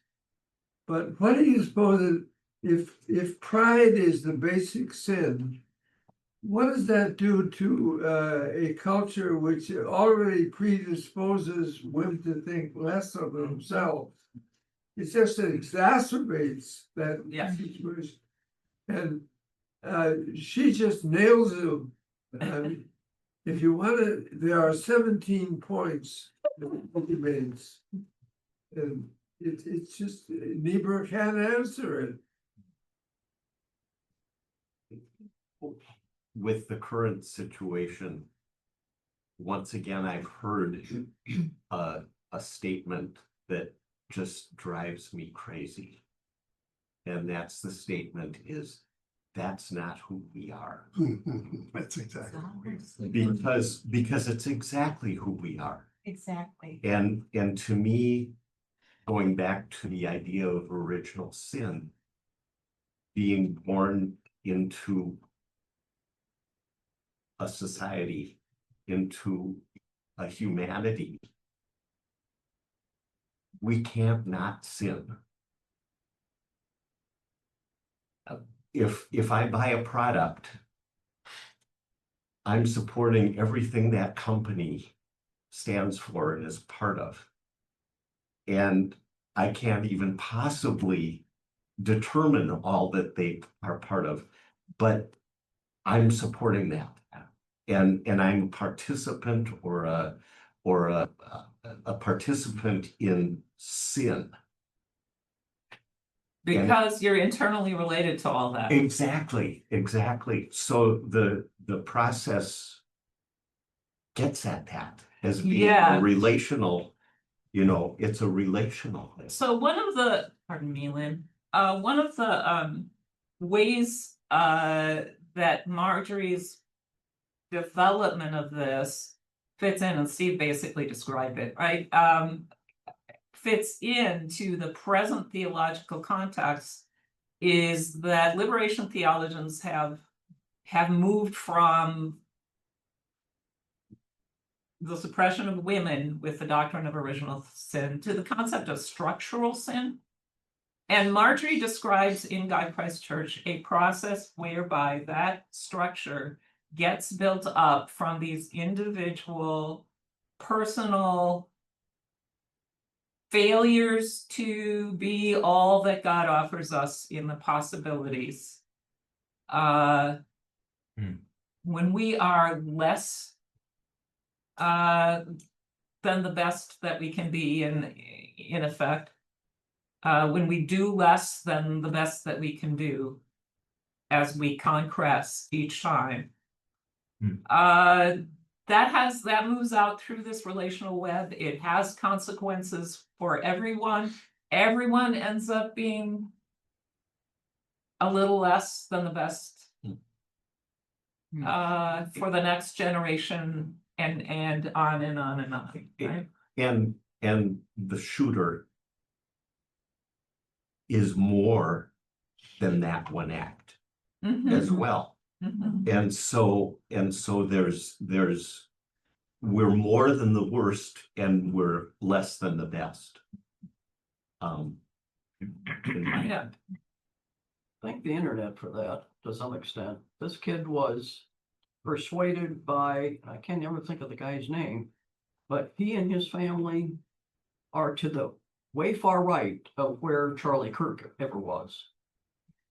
But what do you suppose if pride is the basic sin? What does that do to a culture which already predisposes women to think less of themselves? It just exacerbates that Yeah. situation. And she just nails them. If you want to, there are 17 points that it makes. And it's just, Niebuhr can't answer it. With the current situation, once again, I've heard a statement that just drives me crazy. And that's the statement is, that's not who we are. That's exactly. Because it's exactly who we are. Exactly. And to me, going back to the idea of original sin, being born into a society, into a humanity, we can't not sin. If I buy a product, I'm supporting everything that company stands for and is part of. And I can't even possibly determine all that they are part of, but I'm supporting that. And I'm a participant or a participant in sin. Because you're internally related to all that. Exactly. So the process gets at that as being a relational, it's a relational thing. So one of the, pardon me, Lynn, one of the ways that Marjorie's development of this fits in, and Steve basically described it, right? Fits into the present theological context is that liberation theologians have moved from the suppression of women with the doctrine of original sin to the concept of structural sin. And Marjorie describes in Guy Price Church a process whereby that structure gets built up from these individual, personal failures to be all that God offers us in the possibilities. When we are less than the best that we can be in effect, when we do less than the best that we can do as we concress each time, that moves out through this relational web. It has consequences for everyone. Everyone ends up being a little less than the best for the next generation, and on and on and on, right? And the shooter is more than that one act as well. And so there's we're more than the worst and we're less than the best. In my head. Thank the internet for that to some extent. This kid was persuaded by, I can't ever think of the guy's name, but he and his family are to the way far right of where Charlie Kirk ever was.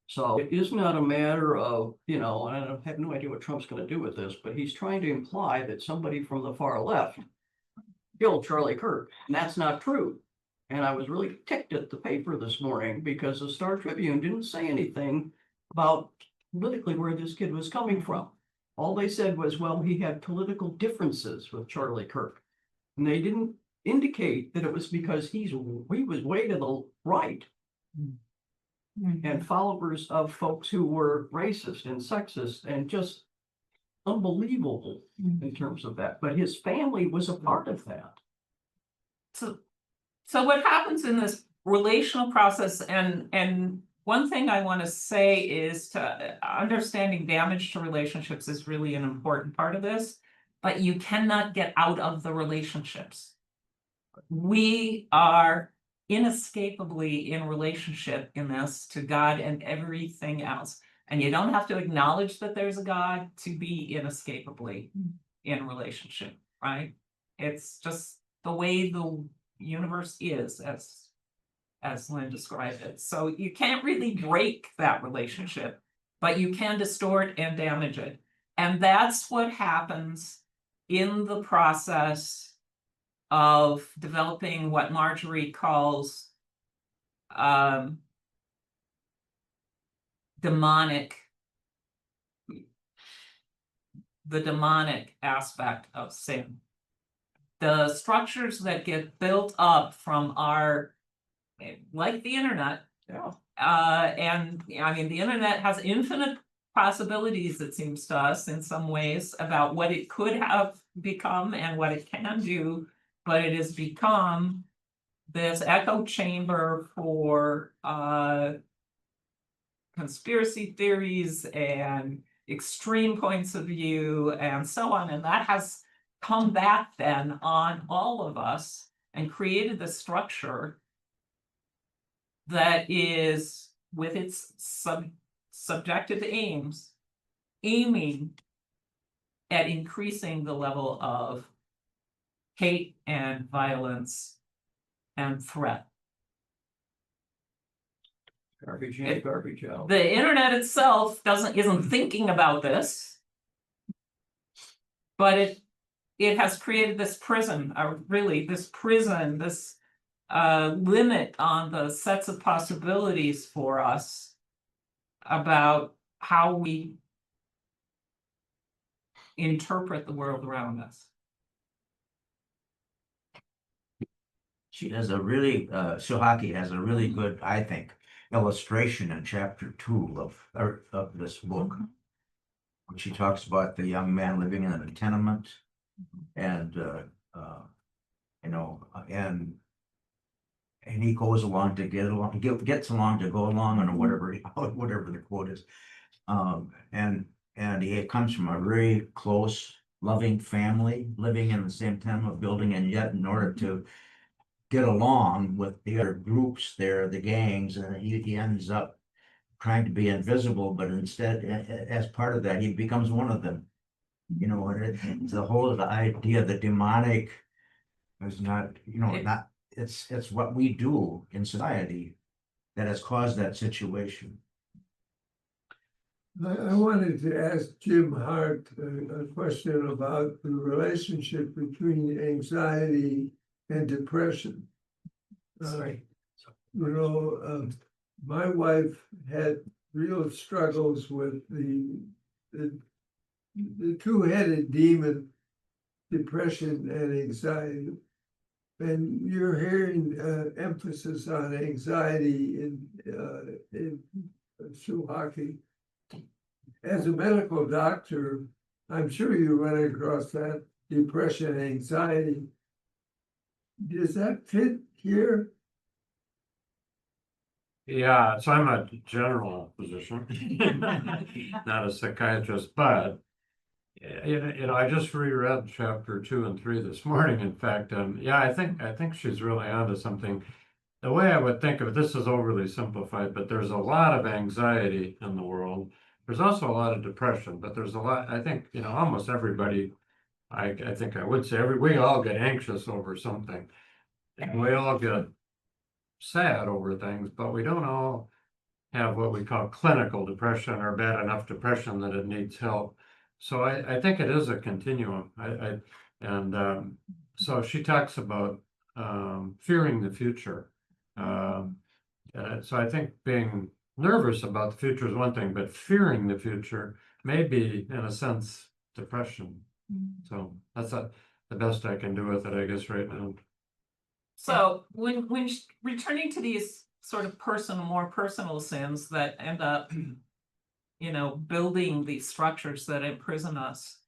So it is not a matter of, and I have no idea what Trump's going to do with this, but he's trying to imply that somebody from the far left killed Charlie Kirk, and that's not true. And I was really ticked at the paper this morning because the Star Tribune didn't say anything about politically where this kid was coming from. All they said was, well, he had political differences with Charlie Kirk. And they didn't indicate that it was because he was way to the right. And followers of folks who were racist and sexist and just unbelievable in terms of that. But his family was a part of that. So what happens in this relational process, and one thing I want to say is to understanding damage to relationships is really an important part of this, but you cannot get out of the relationships. We are inescapably in relationship in this to God and everything else. And you don't have to acknowledge that there's a God to be inescapably in relationship, right? It's just the way the universe is, as Lynn described it. So you can't really break that relationship, but you can distort and damage it. And that's what happens in the process of developing what Marjorie calls the demonic aspect of sin. The structures that get built up from our, like the internet. Yeah. And I mean, the internet has infinite possibilities, it seems to us, in some ways, about what it could have become and what it can do, but it has become this echo chamber for conspiracy theories and extreme points of view and so on. And that has come back then on all of us and created the structure that is, with its subjective aims, aiming at increasing the level of hate and violence and threat. Garbage in, garbage out. The internet itself isn't thinking about this, but it has created this prison, this limit on the sets of possibilities for us about how we interpret the world around us. She has a really, Suhaki has a really good, I think, illustration in chapter 2 of this book. When she talks about the young man living in a tenement and, you know, and he goes along to get along, gets along to go along, or whatever the quote is. And he comes from a very close, loving family, living in the same tenement building, and yet in order to get along with the other groups there, the gangs, and he ends up trying to be invisible, but instead, as part of that, he becomes one of them. You know, and it's the whole idea, the demonic is not, you know, not, it's what we do in society that has caused that situation. I wanted to ask Jim Hart a question about the relationship between anxiety and depression. You know, my wife had real struggles with the two-headed demon, depression and anxiety. And you're hearing emphasis on anxiety in Suhaki. As a medical doctor, I'm sure you run across that depression, anxiety. Does that fit here? Yeah, so I'm a general physician, not a psychiatrist, but you know, I just reread chapter 2 and 3 this morning. In fact, yeah, I think she's really onto something. The way I would think of it, this is overly simplified, but there's a lot of anxiety in the world. There's also a lot of depression, but there's a lot, I think, you know, almost everybody, I think I would say we all get anxious over something. And we all get sad over things, but we don't all have what we call clinical depression or bad enough depression that it needs help. So I think it is a continuum. So she talks about fearing the future. So I think being nervous about the future is one thing, but fearing the future may be, in a sense, depression. So that's the best I can do with it, I guess, right now. So when returning to these sort of more personal sins that end up, you know, building these structures that imprison us,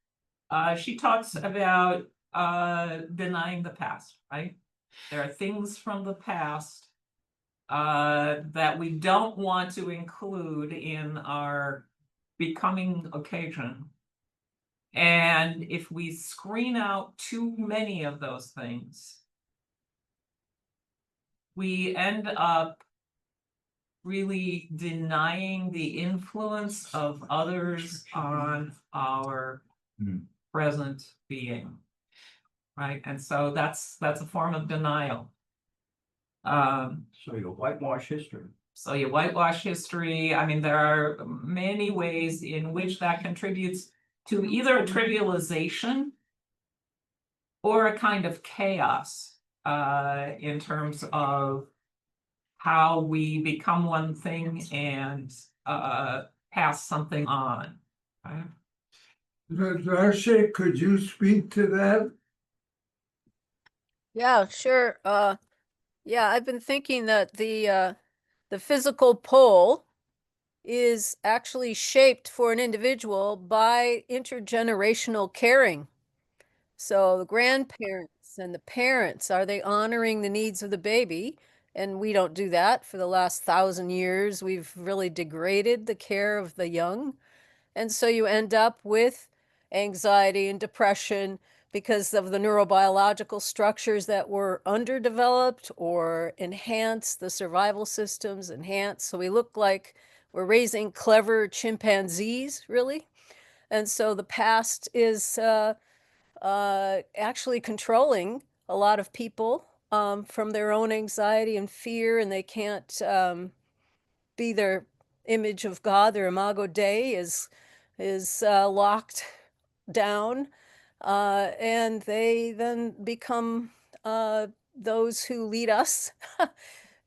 she talks about denying the past, right? There are things from the past that we don't want to include in our becoming occasion. And if we screen out too many of those things, we end up really denying the influence of others on our Hmm. present being. Right, and so that's a form of denial. So you whitewash history. So you whitewash history. I mean, there are many ways in which that contributes to either a trivialization or a kind of chaos in terms of how we become one thing and pass something on. Right? Darcy, could you speak to that? Yeah, sure. Yeah, I've been thinking that the physical pole is actually shaped for an individual by intergenerational caring. So the grandparents and the parents, are they honoring the needs of the baby? And we don't do that for the last 1,000 years. We've really degraded the care of the young. And so you end up with anxiety and depression because of the neurobiological structures that were underdeveloped or enhanced, the survival systems enhanced. So we look like we're raising clever chimpanzees, really. And so the past is actually controlling a lot of people from their own anxiety and fear, and they can't be their image of God. Their imago Dei is locked down, and they then become those who lead us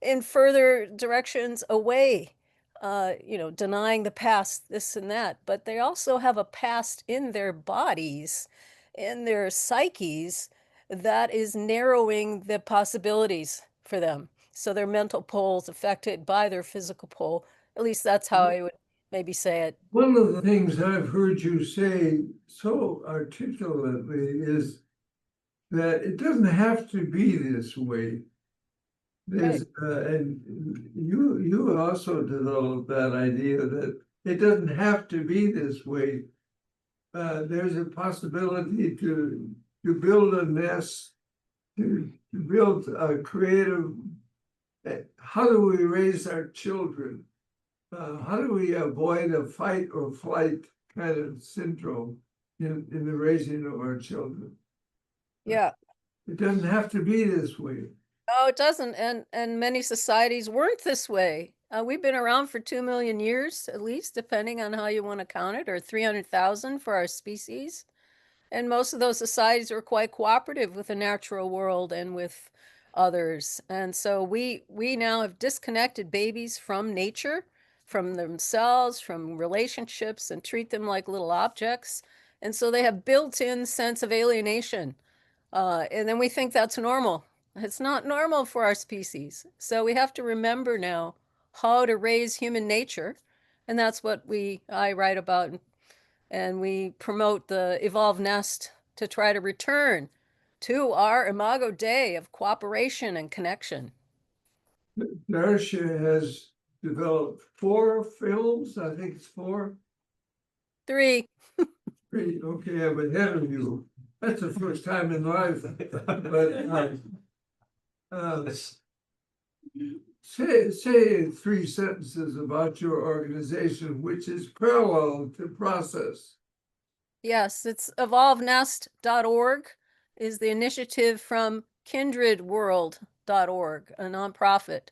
in further directions away. Denying the past, this and that, but they also have a past in their bodies, in their psyches, that is narrowing the possibilities for them. So their mental pole is affected by their physical pole. At least that's how I would maybe say it. One of the things I've heard you say so articulately is that it doesn't have to be this way. There's, and you also developed that idea that it doesn't have to be this way. There's a possibility to build a nest, to build a creative. How do we raise our children? How do we avoid a fight or flight kind of syndrome in the raising of our children? Yeah. It doesn't have to be this way. No, it doesn't. And many societies weren't this way. We've been around for 2 million years, at least, depending on how you want to count it, or 300,000 for our species. And most of those societies were quite cooperative with the natural world and with others. And so we now have disconnected babies from nature, from themselves, from relationships, and treat them like little objects. And so they have built-in sense of alienation. And then we think that's normal. It's not normal for our species. So we have to remember now how to raise human nature. And that's what I write about, and we promote the Evolve Nest to try to return to our imago Dei of cooperation and connection. Darcia has developed 4 films, I think it's 4. 3. 3, okay, I'm ahead of you. That's the first time in life. But say 3 sentences about your organization, which is parallel to Process. Yes, it's evolvenest.org is the initiative from kindredworld.org, a nonprofit.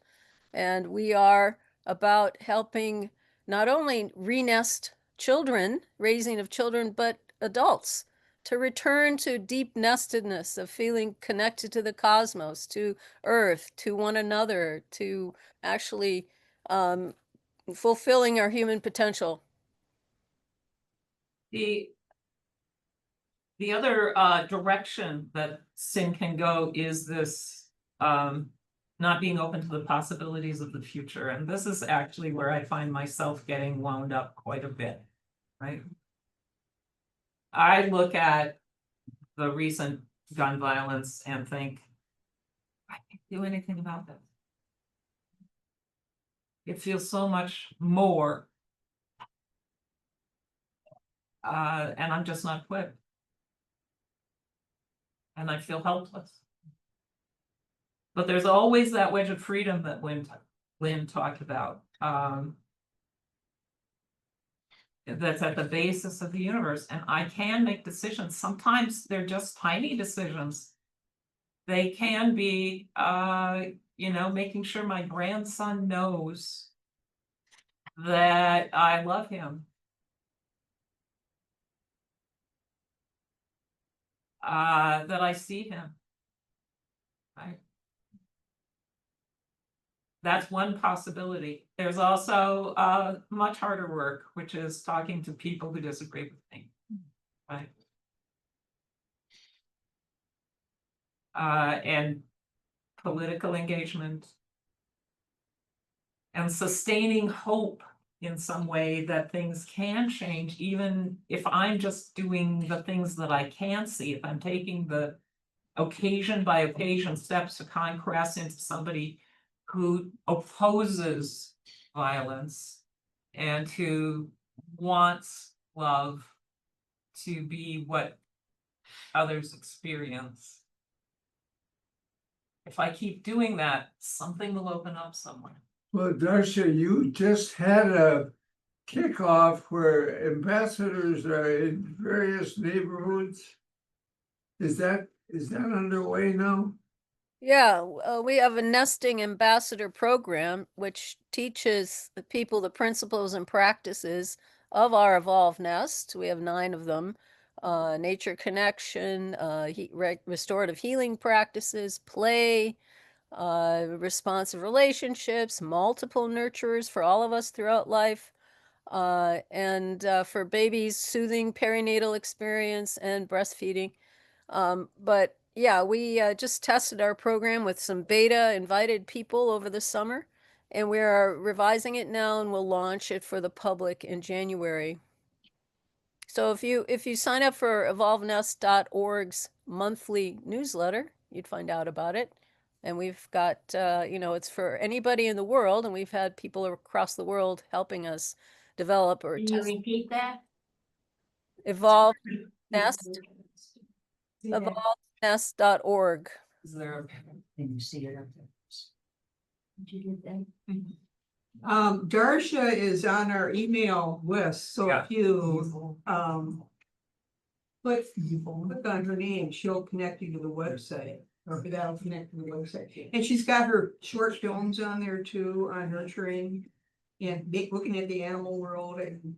And we are about helping not only re-nest children, raising of children, but adults to return to deep nestedness of feeling connected to the cosmos, to Earth, to one another, to actually fulfilling our human potential. The other direction that sin can go is this not being open to the possibilities of the future. And this is actually where I find myself getting wound up quite a bit, right? I look at the recent gun violence and think, I can't do anything about this. It feels so much more. And I'm just not equipped. And I feel helpless. But there's always that wedge of freedom that Lynn talked about. That's at the basis of the universe, and I can make decisions. Sometimes they're just tiny decisions. They can be, making sure my grandson knows that I love him. That I see him. That's one possibility. There's also much harder work, which is talking to people who disagree with me. Right. And political engagement. And sustaining hope in some way that things can change, even if I'm just doing the things that I can see, if I'm taking the occasion by occasion steps to compress into somebody who opposes violence and who wants love to be what others experience. If I keep doing that, something will open up somewhere. Well, Darcia, you just had a kickoff where ambassadors are in various neighborhoods. Is that underway now? Yeah, we have a nesting ambassador program, which teaches the people the principles and practices of our evolved nest. We have 9 of them. Nature connection, restorative healing practices, play, responsive relationships, multiple nurturers for all of us throughout life, and for babies, soothing perinatal experience and breastfeeding. But yeah, we just tested our program with some beta invited people over the summer, and we are revising it now, and we'll launch it for the public in January. So if you sign up for evolvenest.org's monthly newsletter, you'd find out about it. And we've got, it's for anybody in the world, and we've had people across the world helping us develop or Can you repeat that? evolve nest, evolvenest.org. Is there Can you see it up there? Did you get that? Darcia is on our email list, so Yeah. if you, click on her name, she'll connect you to the website, or that'll connect to the website. And she's got her short films on there too, on nurturing and looking at the animal world and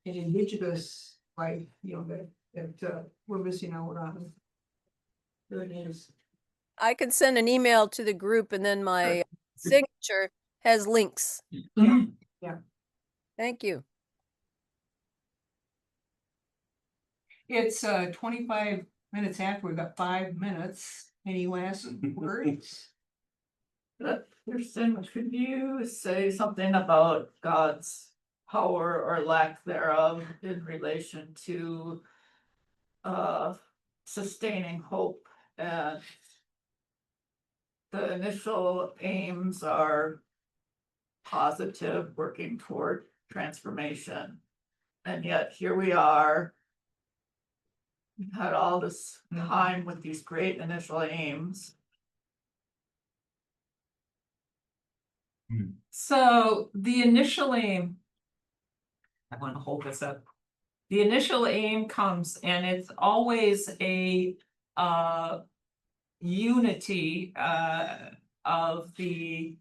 indigenous life, that we're missing out on. There it is. I can send an email to the group, and then my signature has links. Yeah. Thank you. It's 25 minutes after, we've got 5 minutes. Any last words? Kirsten, could you say something about God's power or lack thereof in relation to sustaining hope? And the initial aims are positive, working toward transformation. And yet here we are. We've had all this time with these great initial aims. So the initial aim, I want to hold this up. The initial aim comes, and it's always a unity of the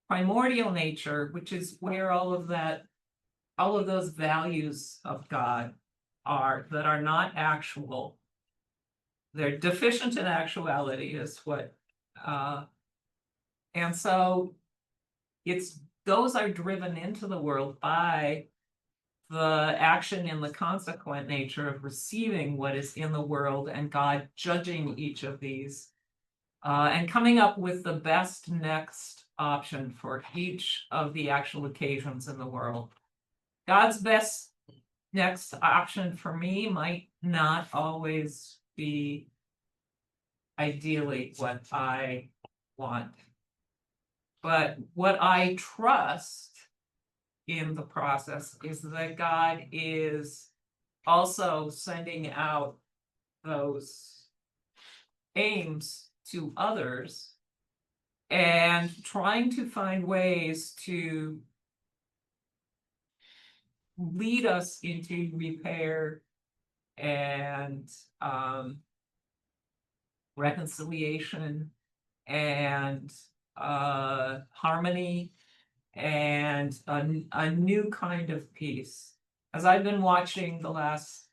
primordial nature, which is where all of those values of God are that are not actual. They're deficient in actuality, is what and so those are driven into the world by the action and the consequent nature of receiving what is in the world and God judging each of these and coming up with the best next option for each of the actual occasions in the world. God's best next option for me might not always be ideally what I want. But what I trust in the process is that God is also sending out those aims to others and trying to find ways to lead us into repair and reconciliation and harmony and a new kind of peace. As I've been watching the last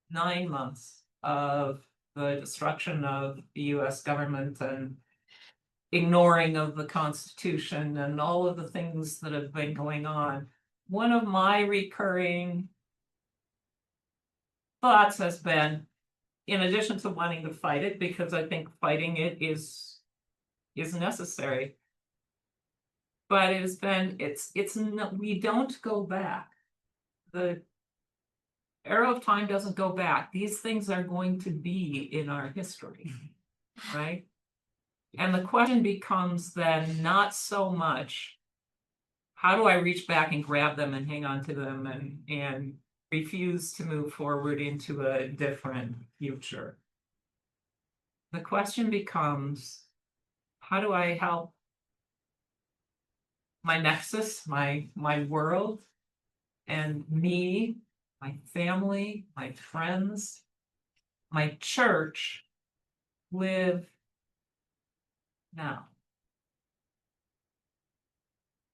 9 months of the destruction of the US government and ignoring of the Constitution and all of the things that have been going on, one of my recurring thoughts has been, in addition to wanting to fight it, because I think fighting it is necessary. But it has been, we don't go back. The arrow of time doesn't go back. These things are going to be in our history, right? And the question becomes then not so much, how do I reach back and grab them and hang on to them and refuse to move forward into a different future? The question becomes, how do I help my nexus, my world, and me, my family, my friends, my church live now?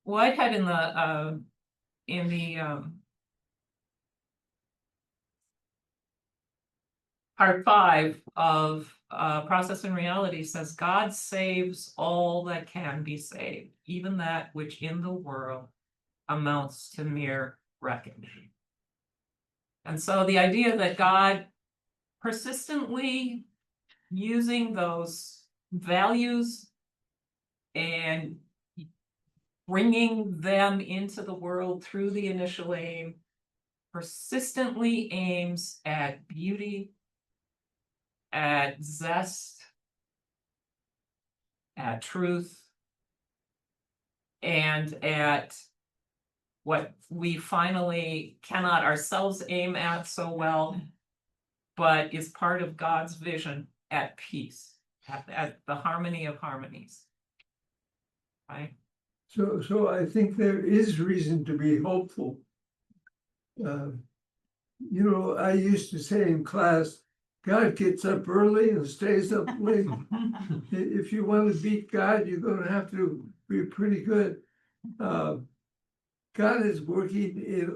Whitehead in the part 5 of Process and Reality says, God saves all that can be saved, even that which in the world amounts to mere wreckage. And so the idea that God persistently using those values and bringing them into the world through the initial aim persistently aims at beauty, at zest, at truth, and at what we finally cannot ourselves aim at so well, but is part of God's vision, at peace, at the harmony of harmonies. Right? So I think there is reason to be hopeful. I used to say in class, God gets up early and stays up late. If you want to beat God, you're going to have to be pretty good. God is working in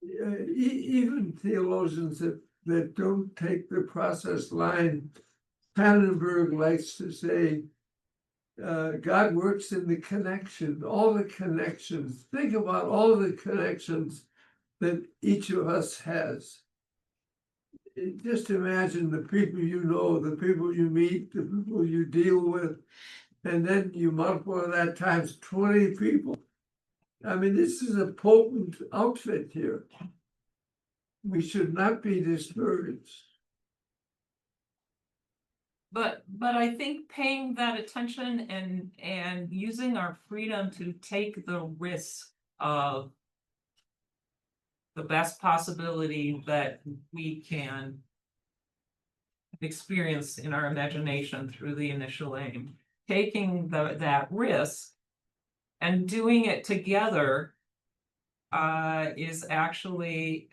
even theologians that don't take the process line. Pannenberg likes to say, God works in the connection, all the connections. Think about all the connections that each of us has. Just imagine the people you know, the people you meet, the people you deal with, and then you multiply that times 20 people. I mean, this is a potent outfit here. We should not be discouraged. But I think paying that attention and using our freedom to take the risk of the best possibility that we can experience in our imagination through the initial aim, taking that risk and doing it together is actually,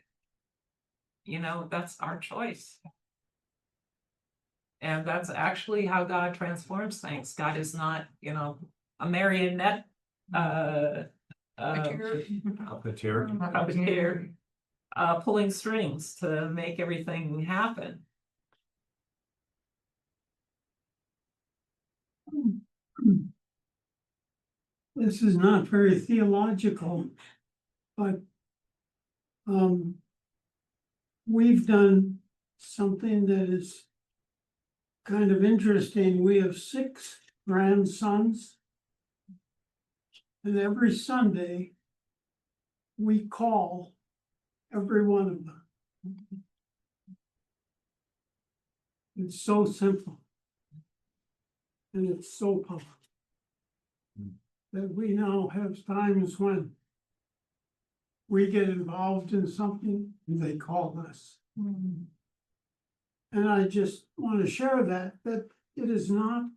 that's our choice. And that's actually how God transforms things. God is not, a marionette, puppeteer, pulling strings to make everything happen. This is not very theological, but we've done something that is kind of interesting. We have 6 grandsons, and every Sunday we call every one of them. It's so simple, and it's so powerful that we now have times when we get involved in something, they call us. And I just want to share that it is not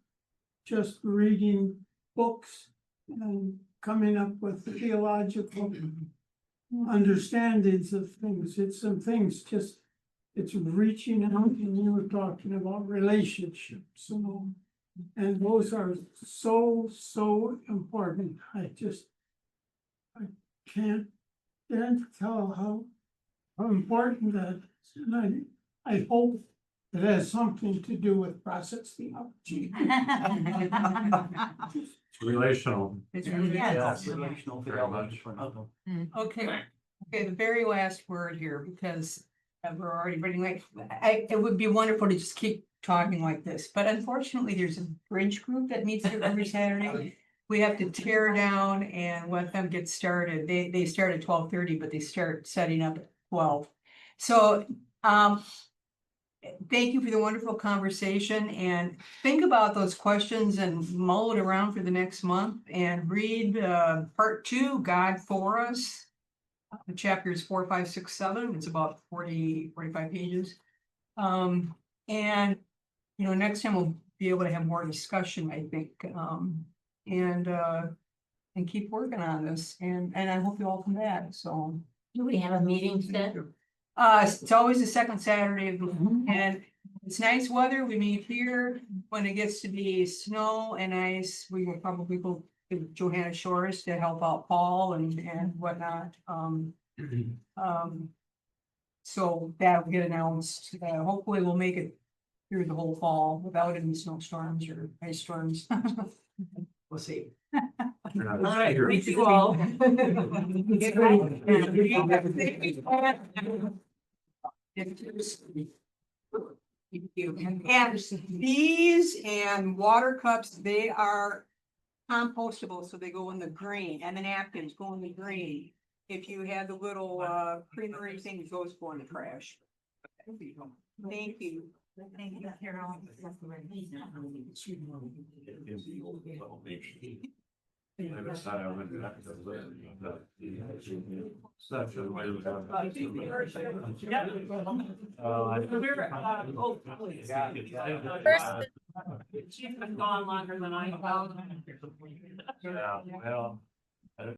just reading books and coming up with theological understandings of things. It's some things just, it's reaching out, and you were talking about relationships, and those are so important. I can't tell how important that is. And I hope it has something to do with process theology. It's relational. It's Yes, really. relational Very theology much. for nothing. Okay, the very last word here, because we're already running late. It would be wonderful to just keep talking like this, but unfortunately, there's a bridge group that meets here every Saturday. We have to tear down and let them get started. They start at 12:30, but they start setting up at 12. So, thank you for the wonderful conversation, and think about those questions and mull it around for the next month and read part 2, God for Us. The chapters 4, 5, 6, 7. It's about 45 pages. And next time we'll be able to have more discussion, I think. And keep working on this, and I hope you all come back. So Do we have a meeting set? it's always the second Saturday of the month, and it's nice weather. We meet here. When it gets to be snow and ice, we will probably go to Johanna Shores to help out Paul and whatnot. So that will get announced. Hopefully we'll make it through the whole fall without any snowstorms or ice storms. We'll see. All right, thank you all. And these and water cups, they are compostable, so they go in the green, and the napkins go in the green. If you have the little creamery things, those go in the trash. Thank you. Thank you, Carol. First, She's been gone longer than I have. Yeah, well.